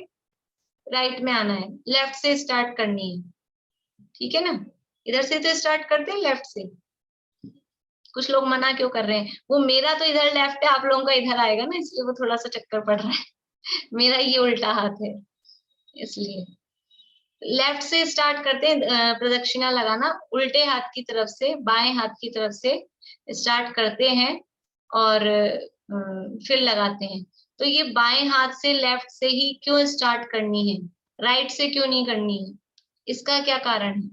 राइट में आना है, लेफ्ट से स्टार्ट करनी है, ठीक है ना। इधर से तो स्टार्ट करते हैं लेफ्ट से, कुछ लोग मना क्यों कर रहे हैं, वो मेरा तो इधर लेफ्ट है, आप लोगों का इधर आएगा ना, इसलिए वो थोड़ा सा चक्कर पड़ रहा है मेरा ये उल्टा हाथ है, इसलिए लेफ्ट से स्टार्ट करते हैं प्रदक्षिणा लगाना, उल्टे हाथ की तरफ से, बाएं हाथ की तरफ से स्टार्ट करते हैं और फिर लगाते हैं। तो ये बाएं हाथ से लेफ्ट से ही क्यों स्टार्ट करनी है, राइट से क्यों नहीं करनी है, इसका क्या कारण है,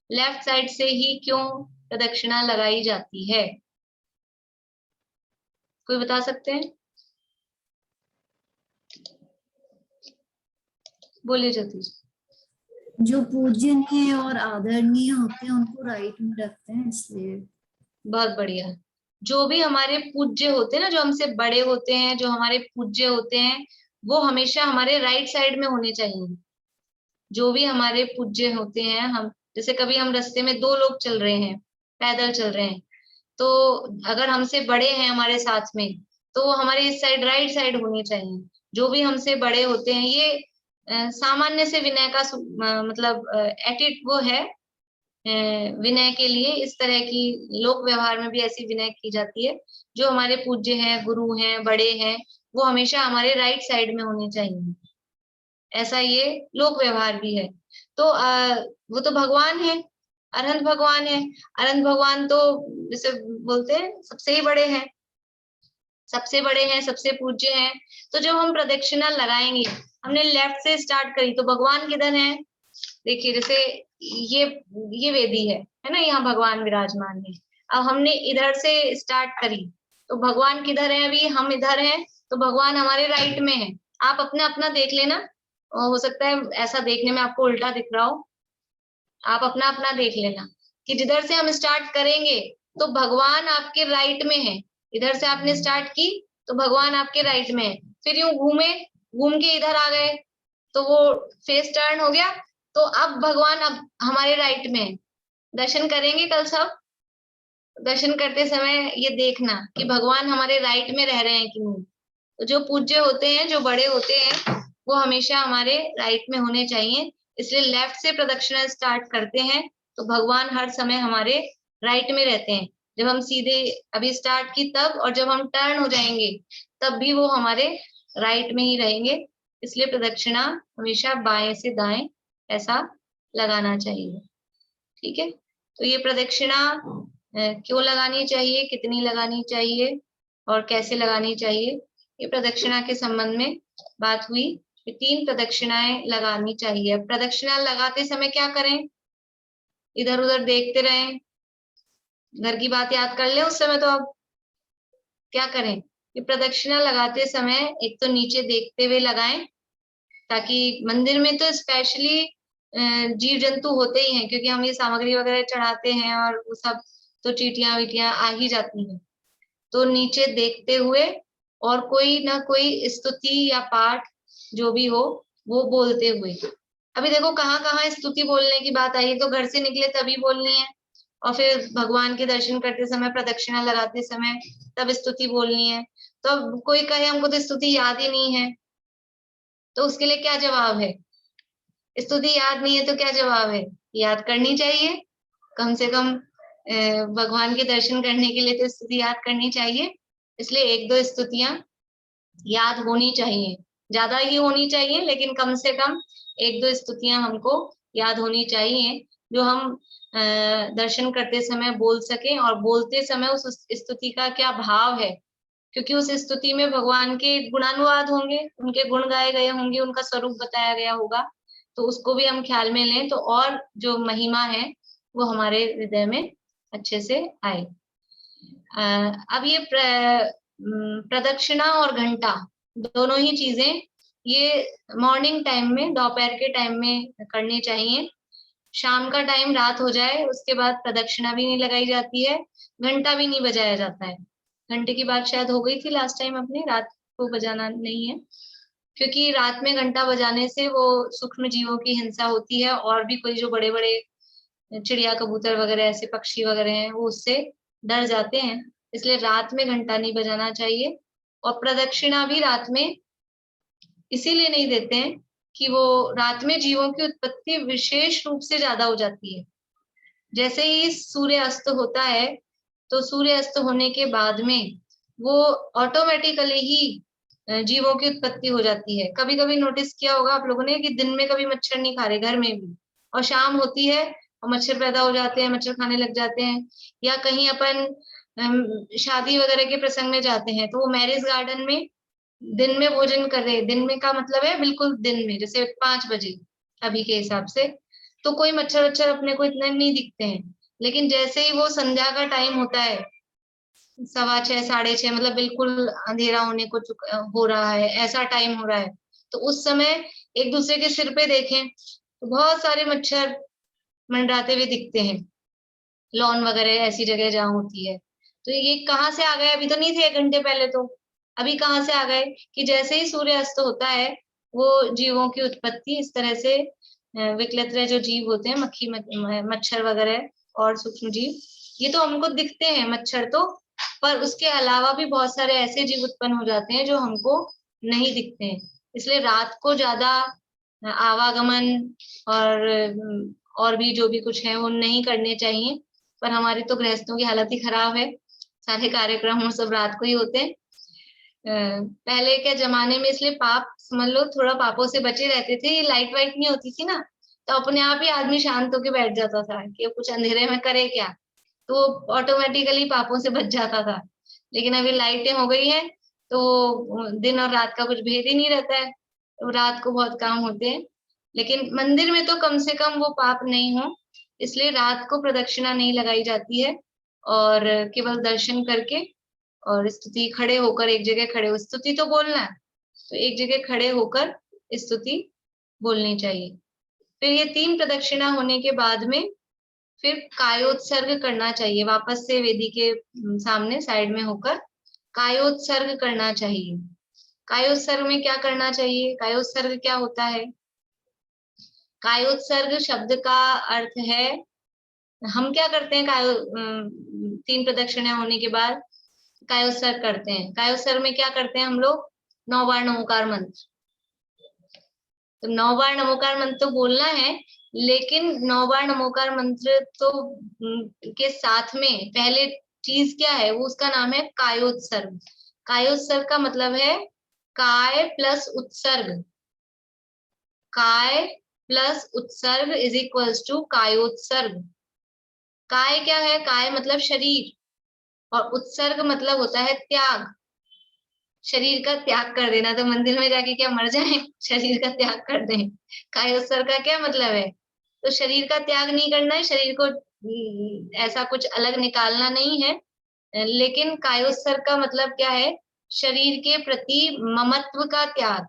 लेफ्ट साइड से ही क्यों प्रदक्षिणा लगाई जाती है, कोई बता सकते हैं। बोलिए ज्योति जी। जो पूजनीय और आदरणीय होते हैं उनको राइट में रखते हैं, इसलिए। बहुत बढ़िया। जो भी हमारे पूज्य होते हैं ना, जो हमसे बड़े होते हैं, जो हमारे पूज्य होते हैं, वो हमेशा हमारे राइट साइड में होने चाहिए। जो भी हमारे पूज्य होते हैं, हम जैसे कभी हम रास्ते में 2 लोग चल रहे हैं, पैदल चल रहे हैं, तो अगर हमसे बड़े हैं हमारे साथ में, तो वो हमारे इस साइड राइट साइड होनी चाहिए। जो भी हमसे बड़े होते हैं, ये सामान्य से विनय का मतलब एटिट वो है, विनय के लिए इस तरह की लोक व्यवहार में भी ऐसी विनय की जाती है। जो हमारे पूज्य हैं, गुरु हैं, बड़े हैं, वो हमेशा हमारे राइट साइड में होने चाहिए, ऐसा ये लोक व्यवहार भी है। तो वो तो भगवान है, अरहंत भगवान है। अरहंत भगवान तो जैसे बोलते हैं सबसे ही बड़े हैं, सबसे बड़े हैं, सबसे पूज्य हैं। तो जब हम प्रदक्षिणा लगाएंगे, हमने लेफ्ट से स्टार्ट करी, तो भगवान किधर है, देखिए जैसे ये वेदी है ना, यहाँ भगवान विराजमान है। अब हमने इधर से स्टार्ट करी, तो भगवान किधर है, अभी हम इधर हैं, तो भगवान हमारे राइट में है। आप अपना अपना देख लेना, हो सकता है ऐसा देखने में आपको उल्टा दिख रहा हो, आप अपना अपना देख लेना कि जिधर से हम स्टार्ट करेंगे तो भगवान आपके राइट में है। इधर से आपने स्टार्ट की तो भगवान आपके राइट में है, फिर यूं घूम के इधर आ गए तो वो फेस टर्न हो गया, तो अब भगवान अब हमारे राइट में है। दर्शन करेंगे कल सब, दर्शन करते समय ये देखना कि भगवान हमारे राइट में रह रहे हैं कि नहीं। तो जो पूज्य होते हैं, जो बड़े होते हैं, वो हमेशा हमारे राइट में होने चाहिए। इसलिए लेफ्ट से प्रदक्षिणा स्टार्ट करते हैं तो भगवान हर समय हमारे राइट में रहते हैं। जब हम सीधे अभी स्टार्ट की तब, और जब हम टर्न हो जाएंगे तब भी वो हमारे राइट में ही रहेंगे। इसलिए प्रदक्षिणा हमेशा बाएं से दाएं ऐसा लगाना चाहिए, ठीक है। तो ये प्रदक्षिणा क्यों लगानी चाहिए, कितनी लगानी चाहिए और कैसे लगानी चाहिए, ये प्रदक्षिणा के संबंध में बात हुई। 3 प्रदक्षिणाएं लगानी चाहिए। प्रदक्षिणा लगाते समय क्या करें, इधर उधर देखते रहें, घर की बात याद कर ले उस समय। तो अब क्या करें, ये प्रदक्षिणा लगाते समय एक तो नीचे देखते हुए लगाएं, ताकि मंदिर में तो स्पेशली जीव जंतु होते ही हैं, क्योंकि हम ये सामग्री वगैरह चढ़ाते हैं और वो सब तो चींटियां वीटियां आ ही जाती हैं। तो नीचे देखते हुए और कोई ना कोई स्तुति या पाठ जो भी हो वो बोलते हुए। अभी देखो कहाँ कहाँ स्तुति बोलने की बात आई, तो घर से निकले तभी बोलनी है, और फिर भगवान के दर्शन करते समय, प्रदक्षिणा लगाते समय तब स्तुति बोलनी है। तो अब कोई कहे हमको तो स्तुति याद ही नहीं है, तो उसके लिए क्या जवाब है, स्तुति याद नहीं है तो क्या जवाब है, याद करनी चाहिए। कम से कम भगवान के दर्शन करने के लिए तो स्तुति याद करनी चाहिए। इसलिए 1-2 स्तुतियां याद होनी चाहिए, ज्यादा ही होनी चाहिए, लेकिन कम से कम 1-2 स्तुतियां हमको याद होनी चाहिए, जो हम दर्शन करते समय बोल सकें। और बोलते समय उस स्तुति का क्या भाव है, क्योंकि उस स्तुति में भगवान के गुणानुवाद होंगे, उनके गुण गाए गए होंगे, उनका स्वरूप बताया गया होगा, तो उसको भी हम ख्याल में लें तो और जो महिमा है वो हमारे हृदय में अच्छे से आए। अब ये प्रदक्षिणा और घंटा दोनों ही चीजें ये मॉर्निंग टाइम में, दोपहर के टाइम में करनी चाहिए। शाम का टाइम रात हो जाए उसके बाद प्रदक्षिणा भी नहीं लगाई जाती है, घंटा भी नहीं बजाया जाता है। घंटे की बात शायद हो गई थी लास्ट टाइम अपने, रात को बजाना नहीं है, क्योंकि रात में घंटा बजाने से वो सूक्ष्म जीवों की हिंसा होती है, और भी कोई जो बड़े बड़े चिड़िया कबूतर वगैरह ऐसे पक्षी वगैरह हैं वो उससे डर जाते हैं, इसलिए रात में घंटा नहीं बजाना चाहिए। और प्रदक्षिणा भी रात में इसीलिए नहीं देते हैं कि वो रात में जीवों की उत्पत्ति विशेष रूप से ज्यादा हो जाती है। जैसे ही सूर्य अस्त होता है तो सूर्य अस्त होने के बाद में वो ऑटोमेटिकली ही जीवों की उत्पत्ति हो जाती है। कभी कभी नोटिस किया होगा आप लोगों ने कि दिन में कभी मच्छर नहीं खा रहे घर में भी, और शाम होती है और मच्छर पैदा हो जाते हैं, मच्छर खाने लग जाते हैं। या कहीं अपन शादी वगैरह के प्रसंग में जाते हैं तो वो मैरिज गार्डन में दिन में भोजन कर रहे हैं, दिन में का मतलब है बिल्कुल दिन में, जैसे 5 बजे अभी के हिसाब से, तो कोई मच्छर वच्छर अपने को इतने नहीं दिखते हैं। लेकिन जैसे ही वो संध्या का टाइम होता है, 6:15 6:30, मतलब बिल्कुल अंधेरा होने को हो रहा है, ऐसा टाइम हो रहा है, तो उस समय एक दूसरे के सिर पे देखें तो बहुत सारे मच्छर मंडराते हुए दिखते हैं, लॉन वगैरह ऐसी जगह जहाँ होती है। तो ये कहाँ से आ गए? अभी तो नहीं थे 1 घंटे पहले, तो अभी कहाँ से आ गए कि जैसे ही सूर्य अस्त होता है वो जीवों की उत्पत्ति इस तरह से, विकलत्र जो जीव होते हैं, मक्खी मच्छर वगैरह और सूक्ष्म जीव, ये तो हमको दिखते हैं मच्छर तो, पर उसके अलावा भी बहुत सारे ऐसे जीव उत्पन्न हो जाते हैं जो हमको नहीं दिखते हैं। इसलिए रात को ज्यादा आवागमन और भी जो भी कुछ है वो नहीं करने चाहिए। पर हमारी तो गृहस्थों की हालत ही खराब है, सारे कार्यक्रम सब रात को ही होते हैं। पहले के जमाने में इसलिए पाप समझ लो थोड़ा पापों से बचे रहते थे, ये लाइट वाइट नहीं होती थी ना, तो अपने आप ही आदमी शांत होके बैठ जाता था कि अब कुछ अंधेरे में करे क्या, तो ऑटोमेटिकली पापों से बच जाता था। लेकिन अभी लाइटें हो गई हैं तो दिन और रात का कुछ भेद ही नहीं रहता है, तो रात को बहुत काम होते हैं। लेकिन मंदिर में तो कम से कम वो पाप नहीं हो, इसलिए रात को प्रदक्षिणा नहीं लगाई जाती है, और केवल दर्शन करके और स्तुति खड़े होकर, एक जगह खड़े हो, स्तुति तो बोलना है तो एक जगह खड़े होकर स्तुति बोलनी चाहिए। फिर ये 3 प्रदक्षिणा होने के बाद में फिर कायोत्सर्ग करना चाहिए, वापस से वेदी के सामने साइड में होकर कायोत्सर्ग करना चाहिए। कायोत्सर्ग में क्या करना चाहिए? कायोत्सर्ग क्या होता है? कायोत्सर्ग शब्द का अर्थ है, हम क्या करते हैं 3 प्रदक्षिणा होने के बाद कायोत्सर्ग करते हैं। कायोत्सर्ग में क्या करते हैं हम लोग? 9 बार नमोकार मंत्र, तो 9 बार नमोकार मंत्र तो बोलना है, लेकिन 9 बार नमोकार मंत्र तो के साथ में पहले चीज क्या है, वो उसका नाम है कायोत्सर्ग। कायोत्सर्ग का मतलब है काय प्लस उत्सर्ग, काय प्लस उत्सर्ग इज इक्वल्स टू कायोत्सर्ग। काय क्या है? काय मतलब शरीर, और उत्सर्ग मतलब होता है त्याग, शरीर का त्याग कर देना। तो मंदिर में जाके क्या मर जाए, शरीर का त्याग कर दें। कायोत्सर्ग का क्या मतलब है? तो शरीर का त्याग नहीं करना है, शरीर को ऐसा कुछ अलग निकालना नहीं है, लेकिन कायोत्सर्ग का मतलब क्या है? शरीर के प्रति ममत्व का त्याग।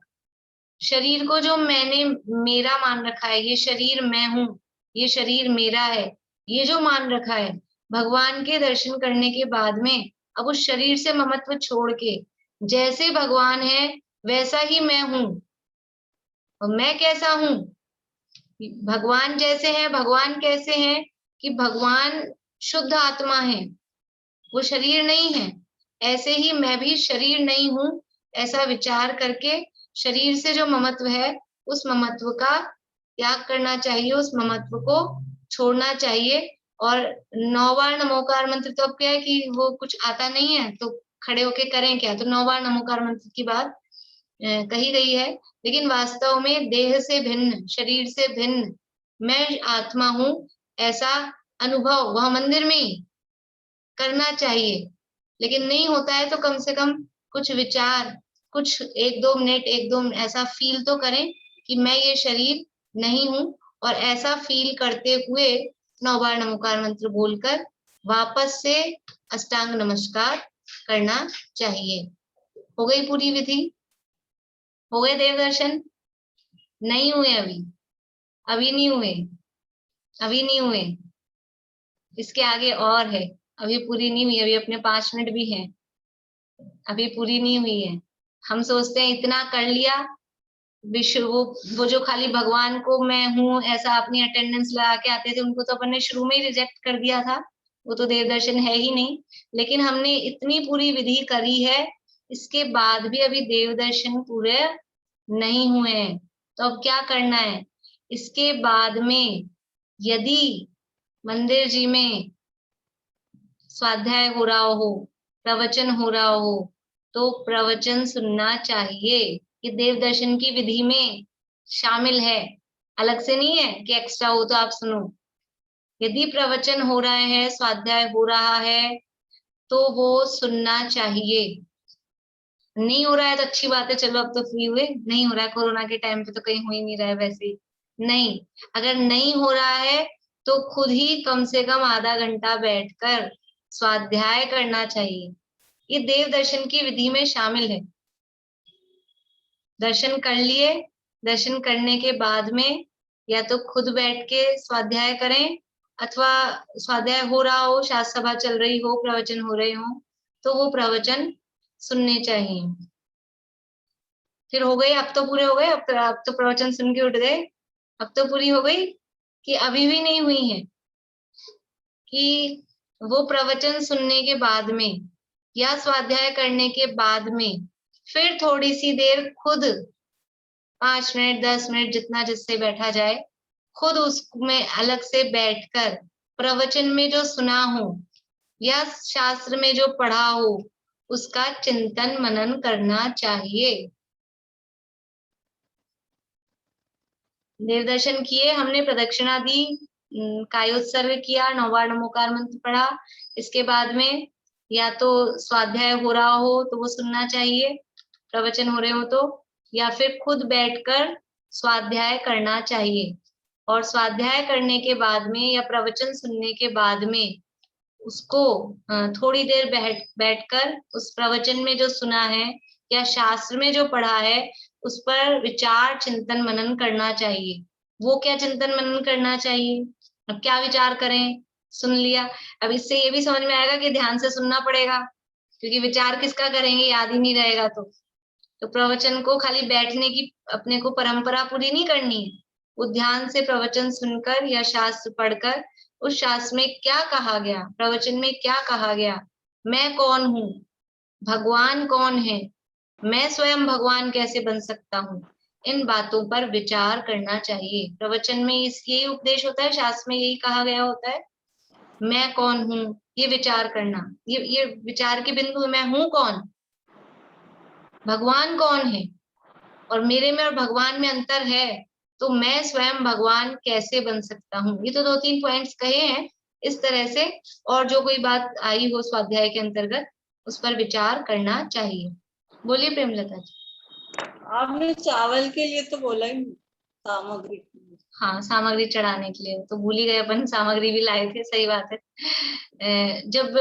शरीर को जो मैंने मेरा मान रखा है, ये शरीर मैं हूं, ये शरीर मेरा है, ये जो मान रखा है, भगवान के दर्शन करने के बाद में अब उस शरीर से ममत्व छोड़ के जैसे भगवान है वैसा ही मैं हूं। और मैं कैसा हूं? भगवान जैसे हैं। भगवान कैसे हैं? कि भगवान शुद्ध आत्मा है, वो शरीर नहीं है। ऐसे ही मैं भी शरीर नहीं हूं, ऐसा विचार करके शरीर से जो ममत्व है उस ममत्व का त्याग करना चाहिए, उस ममत्व को छोड़ना चाहिए। और 9 बार नमोकार मंत्र तो अब क्या है कि वो कुछ आता नहीं है तो खड़े होके करें क्या, तो 9 बार नमोकार मंत्र की बात कही गई है। लेकिन वास्तव में देह से भिन्न, शरीर से भिन्न मैं आत्मा हूं, ऐसा अनुभव वह मंदिर में ही करना चाहिए। लेकिन नहीं होता है तो कम से कम कुछ विचार, कुछ 1-2 मिनट 1-2 ऐसा फील तो करें कि मैं ये शरीर नहीं हूं, और ऐसा फील करते हुए 9 बार नमोकार मंत्र बोलकर वापस से अष्टांग नमस्कार करना चाहिए। हो गई पूरी विधि? हो गए देव दर्शन? नहीं हुए अभी नहीं हुए, अभी नहीं हुए। इसके आगे और है, अभी पूरी नहीं हुई, अभी अपने 5 मिनट भी हैं, अभी पूरी नहीं हुई है। हम सोचते हैं इतना कर लिया, विश्व वो जो खाली भगवान को मैं हूँ ऐसा अपनी अटेंडेंस लगा के आते थे, उनको तो अपन ने शुरू में ही रिजेक्ट कर दिया था, वो तो देव दर्शन है ही नहीं। लेकिन हमने इतनी पूरी विधि करी है, इसके बाद भी अभी देव दर्शन पूरे नहीं हुए हैं। तो अब क्या करना है? इसके बाद में यदि मंदिर जी में स्वाध्याय हो रहा हो, प्रवचन हो रहा हो, तो प्रवचन सुनना चाहिए। ये देव दर्शन की विधि में शामिल है, अलग से नहीं है कि एक्स्ट्रा हो तो आप सुनो। यदि प्रवचन हो रहा है, स्वाध्याय हो रहा है, तो वो सुनना चाहिए। नहीं हो रहा है तो अच्छी बात है, चलो अब तो फ्री हुए। नहीं हो रहा है, कोरोना के टाइम पे तो कहीं हो ही नहीं रहा है वैसे। नहीं, अगर नहीं हो रहा है तो खुद ही कम से कम आधा घंटा बैठकर स्वाध्याय करना चाहिए। ये देव दर्शन की विधि में शामिल है। दर्शन कर लिए, दर्शन करने के बाद में या तो खुद बैठ के स्वाध्याय करें, अथवा स्वाध्याय हो रहा हो, शास्त्र सभा चल रही हो, प्रवचन हो रहे हो, तो वो प्रवचन सुनने चाहिए। फिर हो गई? अब तो पूरे हो गए? अब तो प्रवचन सुन के उठ गए? अब तो पूरी हो गई कि अभी भी नहीं हुई है? कि वो प्रवचन सुनने के बाद में या स्वाध्याय करने के बाद में फिर थोड़ी सी देर खुद 5 मिनट 10 मिनट जितना जिससे बैठा जाए, खुद उसमें अलग से बैठकर प्रवचन में जो सुना हो या शास्त्र में जो पढ़ा हो उसका चिंतन मनन करना चाहिए। देव दर्शन किए, हमने प्रदक्षिणा दी, कायोत्सर्ग किया, 9 बार नमोकार मंत्र पढ़ा। इसके बाद में या तो स्वाध्याय हो रहा हो तो वो सुनना चाहिए, प्रवचन हो रहे हो तो, या फिर खुद बैठकर स्वाध्याय करना चाहिए। और स्वाध्याय करने के बाद में या प्रवचन सुनने के बाद में उसको थोड़ी देर बैठकर उस प्रवचन में जो सुना है या शास्त्र में जो पढ़ा है उस पर विचार चिंतन मनन करना चाहिए। वो क्या चिंतन मनन करना चाहिए? अब क्या विचार करें? सुन लिया, अब इससे ये भी समझ में आएगा कि ध्यान से सुनना पड़ेगा, क्योंकि विचार किसका करेंगे, याद ही नहीं रहेगा। तो प्रवचन को खाली बैठने की अपने को परंपरा पूरी नहीं करनी है, वो ध्यान से प्रवचन सुनकर या शास्त्र पढ़कर उस शास्त्र में क्या कहा गया, प्रवचन में क्या कहा गया, मैं कौन हूँ, भगवान कौन है, मैं स्वयं भगवान कैसे बन सकता हूँ, इन बातों पर विचार करना चाहिए। प्रवचन में यही उपदेश होता है, शास्त्र में यही कहा गया होता है, मैं कौन हूँ, ये विचार करना। ये विचार के बिंदु, मैं हूँ कौन, भगवान कौन है, और मेरे में और भगवान में अंतर है, तो मैं स्वयं भगवान कैसे बन सकता हूँ। ये तो 2-3 पॉइंट्स कहे हैं इस तरह से, और जो कोई बात आई हो स्वाध्याय के अंतर्गत उस पर विचार करना चाहिए। बोलिए प्रेमलता जी। आपने चावल के लिए तो बोला ही नहीं, सामग्री। हाँ, सामग्री चढ़ाने के लिए तो भूल ही गए अपन, सामग्री भी लाए थे, सही बात है। जब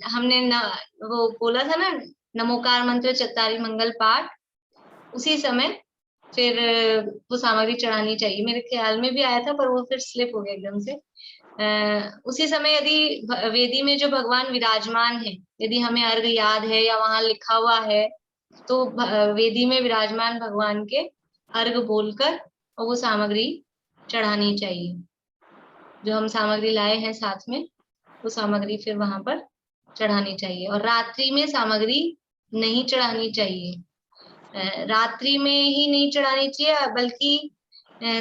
हमने वो बोला था ना नमोकार मंत्र चत्तारी मंगल पाठ, उसी समय फिर वो सामग्री चढ़ानी चाहिए। मेरे ख्याल में भी आया था पर वो फिर स्लिप हो गया एकदम से। उसी समय यदि वेदी में जो भगवान विराजमान है, यदि हमें अर्घ याद है या वहां लिखा हुआ है, तो वेदी में विराजमान भगवान के अर्घ बोलकर और वो सामग्री चढ़ानी चाहिए। जो हम सामग्री लाए हैं साथ में, वो सामग्री फिर वहां पर चढ़ानी चाहिए। और रात्रि में सामग्री नहीं चढ़ानी चाहिए, रात्रि में ही नहीं चढ़ानी चाहिए, बल्कि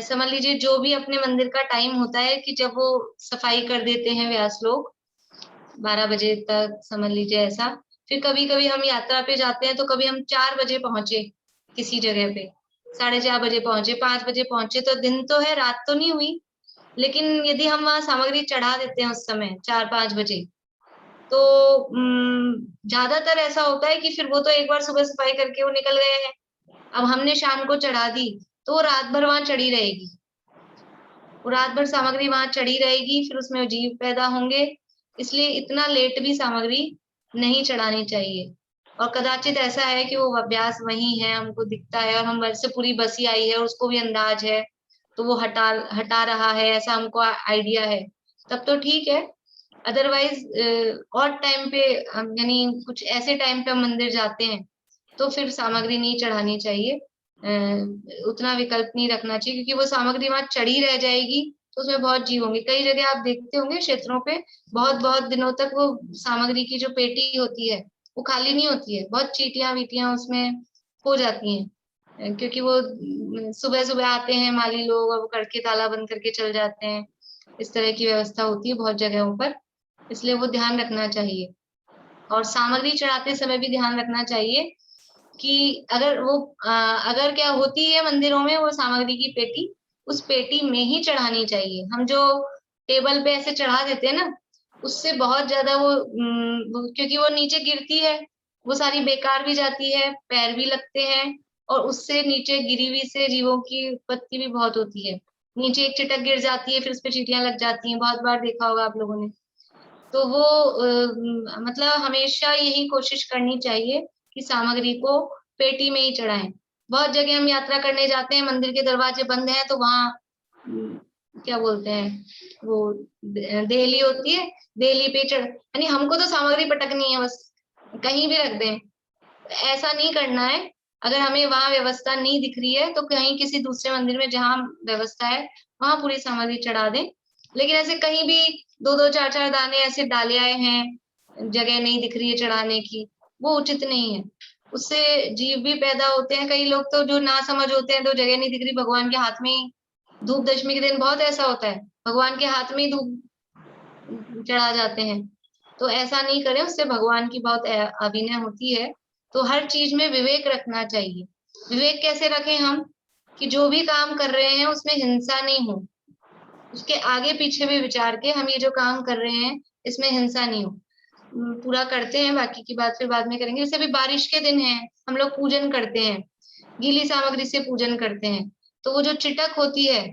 समझ लीजिए जो भी अपने मंदिर का टाइम होता है कि जब वो सफाई कर देते हैं व्यास लोग 12 बजे तक, समझ लीजिए ऐसा। फिर कभी कभी हम यात्रा पे जाते हैं तो कभी हम 4 बजे पहुंचे किसी जगह पे, 4:30 बजे पहुंचे, 5 बजे पहुंचे, तो दिन तो है, रात तो नहीं हुई। लेकिन यदि हम वहां सामग्री चढ़ा देते हैं उस समय 4-5 बजे, तो ज्यादातर ऐसा होता है कि फिर वो तो एक बार सुबह सफाई करके वो निकल गए हैं, अब हमने शाम को चढ़ा दी तो वो रात भर वहां चढ़ी रहेगी। वो रात भर सामग्री वहां चढ़ी रहेगी, फिर उसमें जीव पैदा होंगे, इसलिए इतना लेट भी सामग्री नहीं चढ़ानी चाहिए। और कदाचित ऐसा है कि वो अभ्यास वही है, हमको दिखता है और हम से पूरी बसी आई है और उसको भी अंदाज है, तो वो हटा रहा है, ऐसा हमको आइडिया है, तब तो ठीक है। अदरवाइज और टाइम पे यानी कुछ ऐसे टाइम पे हम मंदिर जाते हैं तो फिर सामग्री नहीं चढ़ानी चाहिए, उतना विकल्प नहीं रखना चाहिए, क्योंकि वो सामग्री वहां चढ़ी रह जाएगी तो उसमें बहुत जीव होंगे। कई जगह आप देखते होंगे क्षेत्रों पे बहुत बहुत दिनों तक वो सामग्री की जो पेटी होती है वो खाली नहीं होती है, बहुत चींटियां वीटियां उसमें हो जाती हैं, क्योंकि वो सुबह सुबह आते हैं माली लोग और वो करके ताला बंद करके चल जाते हैं। इस तरह की व्यवस्था होती है बहुत जगहों पर, इसलिए वो ध्यान रखना चाहिए। और सामग्री चढ़ाते समय भी ध्यान रखना चाहिए कि अगर क्या होती है मंदिरों में वो सामग्री की पेटी, उस पेटी में ही चढ़ानी चाहिए। हम जो टेबल पे ऐसे चढ़ा देते हैं ना, उससे बहुत ज्यादा क्योंकि वो नीचे गिरती है, वो सारी बेकार भी जाती है, पैर भी लगते हैं, और उससे नीचे गिरी हुई से जीवों की उत्पत्ति भी बहुत होती है। नीचे एक चिटक गिर जाती है, फिर उस पे चींटियां लग जाती हैं, बहुत बार देखा होगा आप लोगों ने। तो वो मतलब हमेशा यही कोशिश करनी चाहिए कि सामग्री को पेटी में ही चढ़ाएं। बहुत जगह हम यात्रा करने जाते हैं, मंदिर के दरवाजे बंद हैं तो वहां क्या बोलते हैं वो देहली होती है, देहली पे चढ़, यानी हमको तो सामग्री पटकनी है बस, कहीं भी रख दें, ऐसा नहीं करना है। अगर हमें वहां व्यवस्था नहीं दिख रही है तो कहीं किसी दूसरे मंदिर में जहां व्यवस्था है वहां पूरी सामग्री चढ़ा दें। लेकिन ऐसे कहीं भी दो दो चार चार दाने ऐसे डाले आए हैं, जगह नहीं दिख रही है चढ़ाने की, वो उचित नहीं है, उससे जीव भी पैदा होते हैं। कई लोग तो जो ना समझ होते हैं, तो जगह नहीं दिख रही, भगवान के हाथ में ही धूप, दशमी के दिन बहुत ऐसा होता है, भगवान के हाथ में ही धूप चढ़ा जाते हैं, तो ऐसा नहीं करें, उससे भगवान की बहुत अभिनय होती है। तो हर चीज में विवेक रखना चाहिए। विवेक कैसे रखें हम, कि जो भी काम कर रहे हैं उसमें हिंसा नहीं हो, उसके आगे पीछे भी विचार के हम ये जो काम कर रहे हैं इसमें हिंसा नहीं हो, पूरा करते हैं, बाकी की बात फिर बाद में करेंगे। जैसे अभी बारिश के दिन है, हम लोग पूजन करते हैं, गीली सामग्री से पूजन करते हैं, तो वो जो चिटक होती है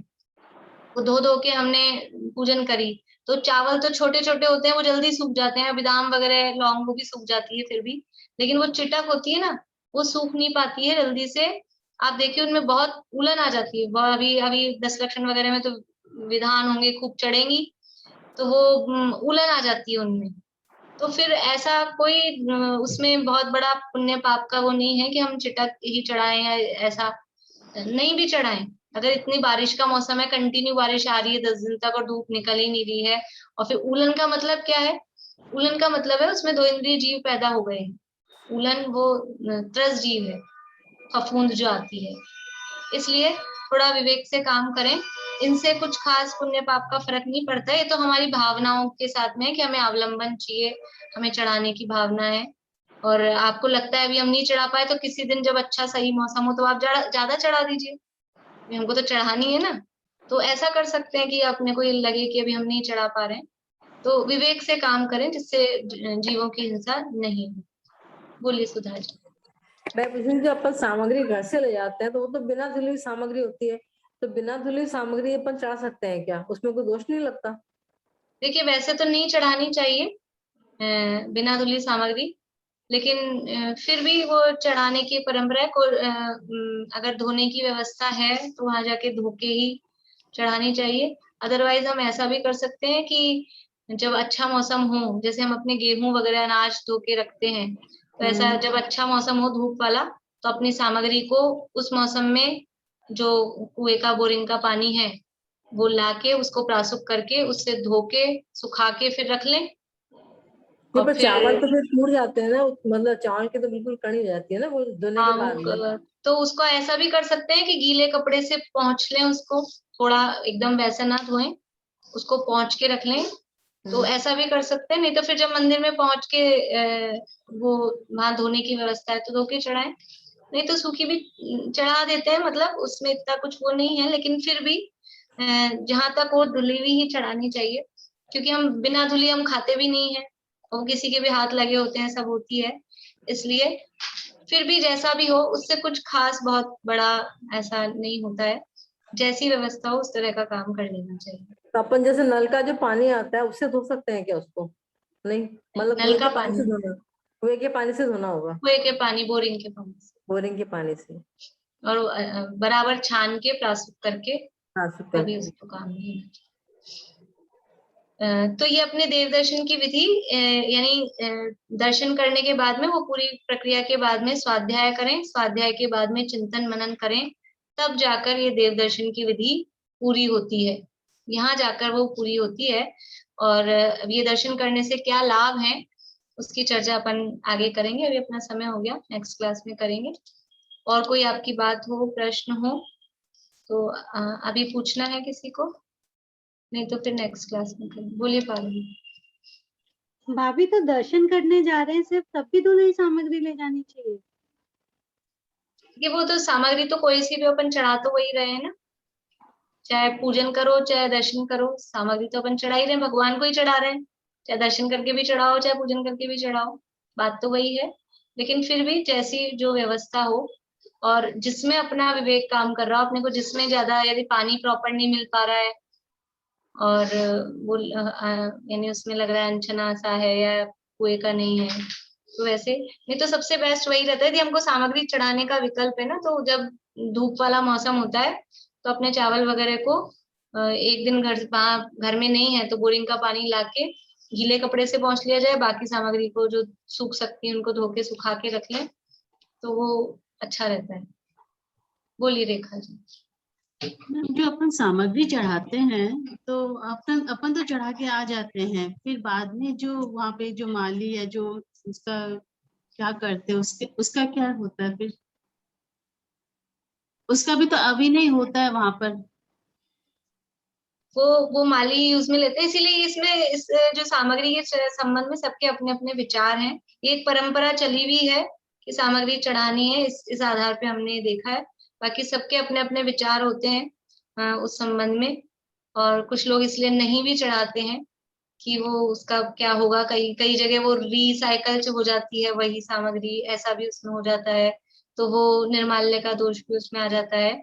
वो धो धो के हमने पूजन करी, तो चावल तो छोटे छोटे होते हैं, वो जल्दी सूख जाते हैं, बादाम वगैरह लौंग वो भी सूख जाती है फिर भी, लेकिन वो चिटक होती है ना, वो सूख नहीं पाती है जल्दी से। आप देखिए उनमें बहुत उलन आ जाती है, अभी अभी 10 लक्षण वगैरह में तो विधान होंगे, खूब चढ़ेंगी, तो वो उलन आ जाती है उनमें। तो फिर ऐसा कोई उसमें बहुत बड़ा पुण्य पाप का वो नहीं है कि हम चिटक ही चढ़ाएं या ऐसा नहीं भी चढ़ाएं। अगर इतनी बारिश का मौसम है, कंटिन्यू बारिश आ रही है 10 दिन तक और धूप निकल ही नहीं रही है, और फिर उलन का मतलब क्या है, उलन का मतलब है उसमें 2 इंद्रिय जीव पैदा हो गए हैं। उलन वो त्रस जीव है, फफूंद जो आती है, इसलिए थोड़ा विवेक से काम करें। इनसे कुछ खास पुण्य पाप का फर्क नहीं पड़ता है, ये तो हमारी भावनाओं के साथ में है कि हमें अवलंबन चाहिए, हमें चढ़ाने की भावना है। और आपको लगता है अभी हम नहीं चढ़ा पाए, तो किसी दिन जब अच्छा सही मौसम हो तो आप ज्यादा चढ़ा दीजिए, हमको तो चढ़ानी है ना, तो ऐसा कर सकते हैं कि अपने को ये लगे कि अभी हम नहीं चढ़ा पा रहे हैं, तो विवेक से काम करें जिससे जीवों की हिंसा नहीं हो। बोलिए सुधा जी। मैं पूछ रही थी, अपन सामग्री घर से ले जाते हैं तो वो तो बिना धुली हुई सामग्री होती है, तो बिना धुली हुई सामग्री अपन चढ़ा सकते हैं क्या, उसमें कोई दोष नहीं लगता? देखिए वैसे तो नहीं चढ़ानी चाहिए बिना धुली सामग्री, लेकिन फिर भी वो चढ़ाने की परंपरा है। अगर धोने की व्यवस्था है तो वहां जाके धो के ही चढ़ानी चाहिए। अदरवाइज हम ऐसा भी कर सकते हैं कि जब अच्छा मौसम हो, जैसे हम अपने गेहूं वगैरह अनाज धो के रखते हैं, तो ऐसा जब अच्छा मौसम हो धूप वाला, तो अपनी सामग्री को उस मौसम में जो कुएं का बोरिंग का पानी है वो लाके उसको प्रासुक करके उससे धो के सुखा के फिर रख लें। नहीं, और पर फिर चावल तो फिर टूट जाते हैं ना, मतलब चावल की तो बिल्कुल कड़ी हो जाती है ना वो धोने के बाद में। तो उसको ऐसा भी कर सकते हैं कि गीले कपड़े से पोंछ लें उसको, थोड़ा एकदम वैसा ना धोएं, उसको पोंछ के रख लें, तो ऐसा भी कर सकते हैं। नहीं तो फिर जब मंदिर में पहुंच के वो वहां धोने की व्यवस्था है तो धो के चढ़ाएं, नहीं तो सूखी भी चढ़ा देते हैं, मतलब उसमें इतना कुछ वो नहीं है, लेकिन फिर भी जहां तक वो धुली हुई ही चढ़ानी चाहिए, क्योंकि हम बिना धुली हम खाते भी नहीं है, और किसी के भी हाथ लगे होते हैं, सब होती है, इसलिए फिर भी जैसा भी हो उससे कुछ खास बहुत बड़ा ऐसा नहीं होता है। जैसी व्यवस्था हो उस तरह का काम कर लेना चाहिए। तो अपन जैसे नल का जो पानी आता है उससे धो सकते हैं क्या उसको? नहीं, मतलब नल कुएं का के पानी से पानी, धोना, कुएं के पानी से धोना होगा, कुएं के पानी, बोरिंग के पानी से, बोरिंग के पानी से। और बराबर छान के प्रासूत करके हाँ, तभी उसको काम नहीं होना चाहिए। तो ये अपने देव दर्शन की विधि, यानी दर्शन करने के बाद में वो पूरी प्रक्रिया के बाद में स्वाध्याय करें, स्वाध्याय के बाद में चिंतन मनन करें, तब जाकर ये देव दर्शन की विधि पूरी होती है, यहाँ जाकर वो पूरी होती है। और अब ये दर्शन करने से क्या लाभ है उसकी चर्चा अपन आगे करेंगे, अभी अपना समय हो गया, नेक्स्ट क्लास में करेंगे। और कोई आपकी बात हो, प्रश्न हो तो अभी पूछना है किसी को, नहीं तो फिर नेक्स्ट क्लास में करेंगे। बोलिए पारुल। भाभी तो दर्शन करने जा रहे हैं सिर्फ, तब भी दूल्हे सामग्री ले जानी चाहिए? ये वो तो सामग्री तो कोई सी भी अपन चढ़ा तो वही रहे हैं ना, चाहे पूजन करो चाहे दर्शन करो, सामग्री तो अपन चढ़ा ही रहे हैं, भगवान को ही चढ़ा रहे हैं, चाहे दर्शन करके भी चढ़ाओ चाहे पूजन करके भी चढ़ाओ, बात तो वही है। लेकिन फिर भी जैसी जो व्यवस्था हो और जिसमें अपना विवेक काम कर रहा हो, अपने को जिसमें ज्यादा, यदि पानी प्रॉपर नहीं मिल पा रहा है और वो यानी उसमें लग रहा है अनछना सा है या कुएं का नहीं है, तो वैसे नहीं तो सबसे बेस्ट वही रहता है कि हमको सामग्री चढ़ाने का विकल्प है ना, तो जब धूप वाला मौसम होता है तो अपने चावल वगैरह को एक दिन घर में नहीं है तो बोरिंग का पानी लाके गीले कपड़े से पोंछ लिया जाए, बाकी सामग्री को जो सूख सकती है उनको धो के सुखा के रख लें, तो वो अच्छा रहता है। बोलिए रेखा जी। जो अपन सामग्री चढ़ाते हैं तो अपन तो चढ़ा के आ जाते हैं, फिर बाद में जो वहाँ पे जो माली है जो उसका क्या करते हैं, उसका क्या होता है फिर? उसका भी तो अभिनय होता है वहां पर। वो माली यूज में लेते हैं, इसीलिए इसमें इस जो सामग्री के संबंध में सबके अपने अपने विचार हैं। ये एक परंपरा चली हुई है कि सामग्री चढ़ानी है, इस आधार पे हमने देखा है, बाकी सबके अपने अपने विचार होते हैं उस संबंध में। और कुछ लोग इसलिए नहीं भी चढ़ाते हैं कि वो उसका क्या होगा, कई कई जगह वो रिसाइकल हो जाती है वही सामग्री, ऐसा भी उसमें हो जाता है, तो वो निर्माल्य का दोष भी उसमें आ जाता है,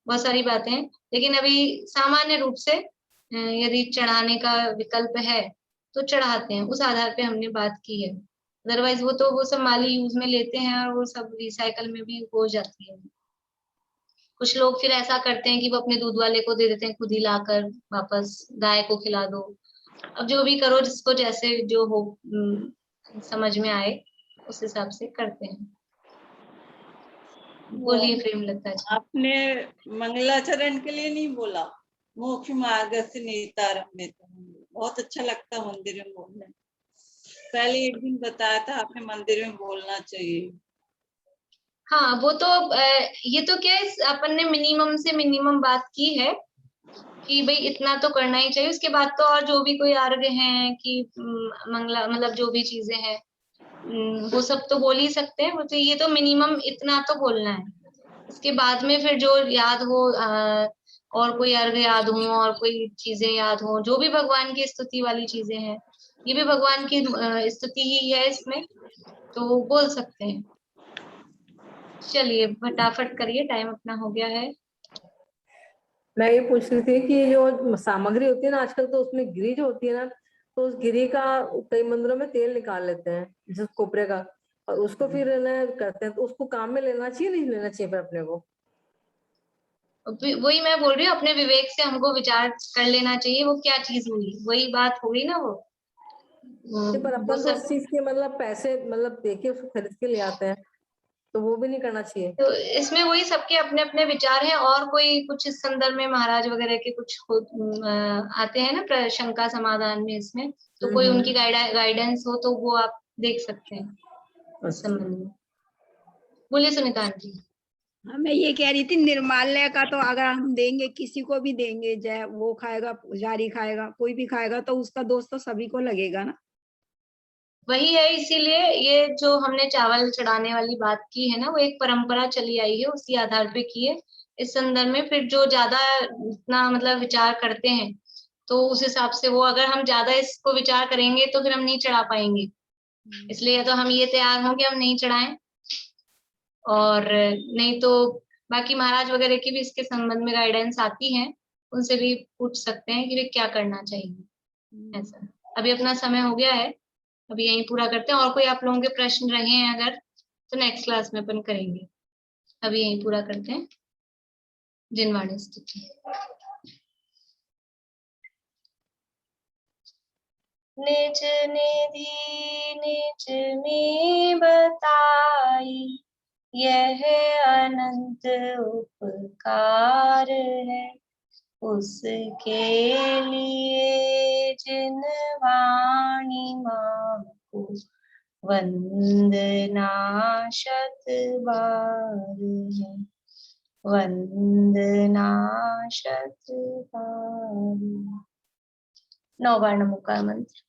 बहुत सारी बातें हैं। लेकिन अभी सामान्य रूप से यदि चढ़ाने का विकल्प है तो चढ़ाते हैं, उस आधार पे हमने बात की है। अदरवाइज वो सब माली यूज में लेते हैं और वो सब रिसाइकल में भी हो जाती है। कुछ लोग फिर ऐसा करते हैं कि वो अपने दूध वाले को दे देते हैं खुद ही लाकर वापस, गाय को खिला दो। अब जो भी करो, जिसको जैसे जो हो समझ में आए उस हिसाब से करते हैं। बोलिए प्रेमलता जी। आपने मंगलाचरण के लिए नहीं बोला, मोक्ष मार्ग से नेतारम में, बहुत अच्छा लगता मंदिर में बोलने। पहले एक दिन बताया था आपने मंदिर में बोलना चाहिए। हाँ वो तो ये तो क्या है, अपन ने मिनिमम से मिनिमम बात की है कि भाई इतना तो करना ही चाहिए। उसके बाद तो और जो भी कोई अर्घ हैं कि मंगला मतलब जो भी चीजें हैं वो सब तो बोल ही सकते हैं, वो तो ये तो मिनिमम इतना तो बोलना है। उसके बाद में फिर जो याद हो और कोई अर्घ याद हो और कोई चीजें याद हो, जो भी भगवान की स्तुति वाली चीजें हैं, ये भी भगवान की स्तुति ही है इसमें, तो वो बोल सकते हैं। चलिए फटाफट करिए, टाइम अपना हो गया है। मैं ये पूछ रही थी कि जो सामग्री होती है ना आजकल, तो उसमें गिरी जो होती है ना, तो उस गिरी का कई मंदिरों में तेल निकाल लेते हैं जिस कोपरे का, और उसको फिर ना करते हैं, तो उसको काम में लेना चाहिए नहीं लेना चाहिए फिर अपने को? वही मैं बोल रही हूँ, अपने विवेक से हमको विचार कर लेना चाहिए वो क्या चीज हुई, वही बात हो गई ना वो पर वो अपन तो उस सब। चीज के मतलब पैसे मतलब देके उसको खरीद के ले आते हैं, तो वो भी नहीं करना चाहिए। तो इसमें वही सबके अपने अपने विचार हैं, और कोई कुछ इस संदर्भ में महाराज वगैरह के कुछ आते हैं ना शंका समाधान में इसमें, तो कोई उनकी गाइडेंस हो तो वो आप देख सकते हैं इस संबंध में। बोलिए सुनीता आंटी। हाँ, मैं ये कह रही थी निर्माल्य का तो अगर हम देंगे, किसी को भी देंगे, चाहे वो खाएगा, पुजारी खाएगा, कोई भी खाएगा, तो उसका दोष तो सभी को लगेगा ना। वही है, इसीलिए ये जो हमने चावल चढ़ाने वाली बात की है ना, वो एक परंपरा चली आई है, उसी आधार पे की है। इस संदर्भ में फिर जो ज्यादा इतना मतलब विचार करते हैं, तो उस हिसाब से वो, अगर हम ज्यादा इसको विचार करेंगे तो फिर हम नहीं चढ़ा पाएंगे। इसलिए या तो हम ये तैयार हों कि हम नहीं चढ़ाएं, और नहीं तो बाकी महाराज वगैरह की भी इसके संबंध में गाइडेंस आती है, उनसे भी पूछ सकते हैं कि वे क्या करना चाहिए। ऐसा अभी अपना समय हो गया है, अभी यहीं पूरा करते हैं। और कोई आप लोगों के प्रश्न रहे हैं अगर, तो नेक्स्ट क्लास में अपन करेंगे। अभी यहीं पूरा करते हैं। जिनवाणी स्तुति। निज निधि निज में बताई, यह अनंत उपकार है। उसके लिए जिन वाणी माँ को वंदना शत बार है, वंदना शत बार। 9 बार नमो का मंत्र।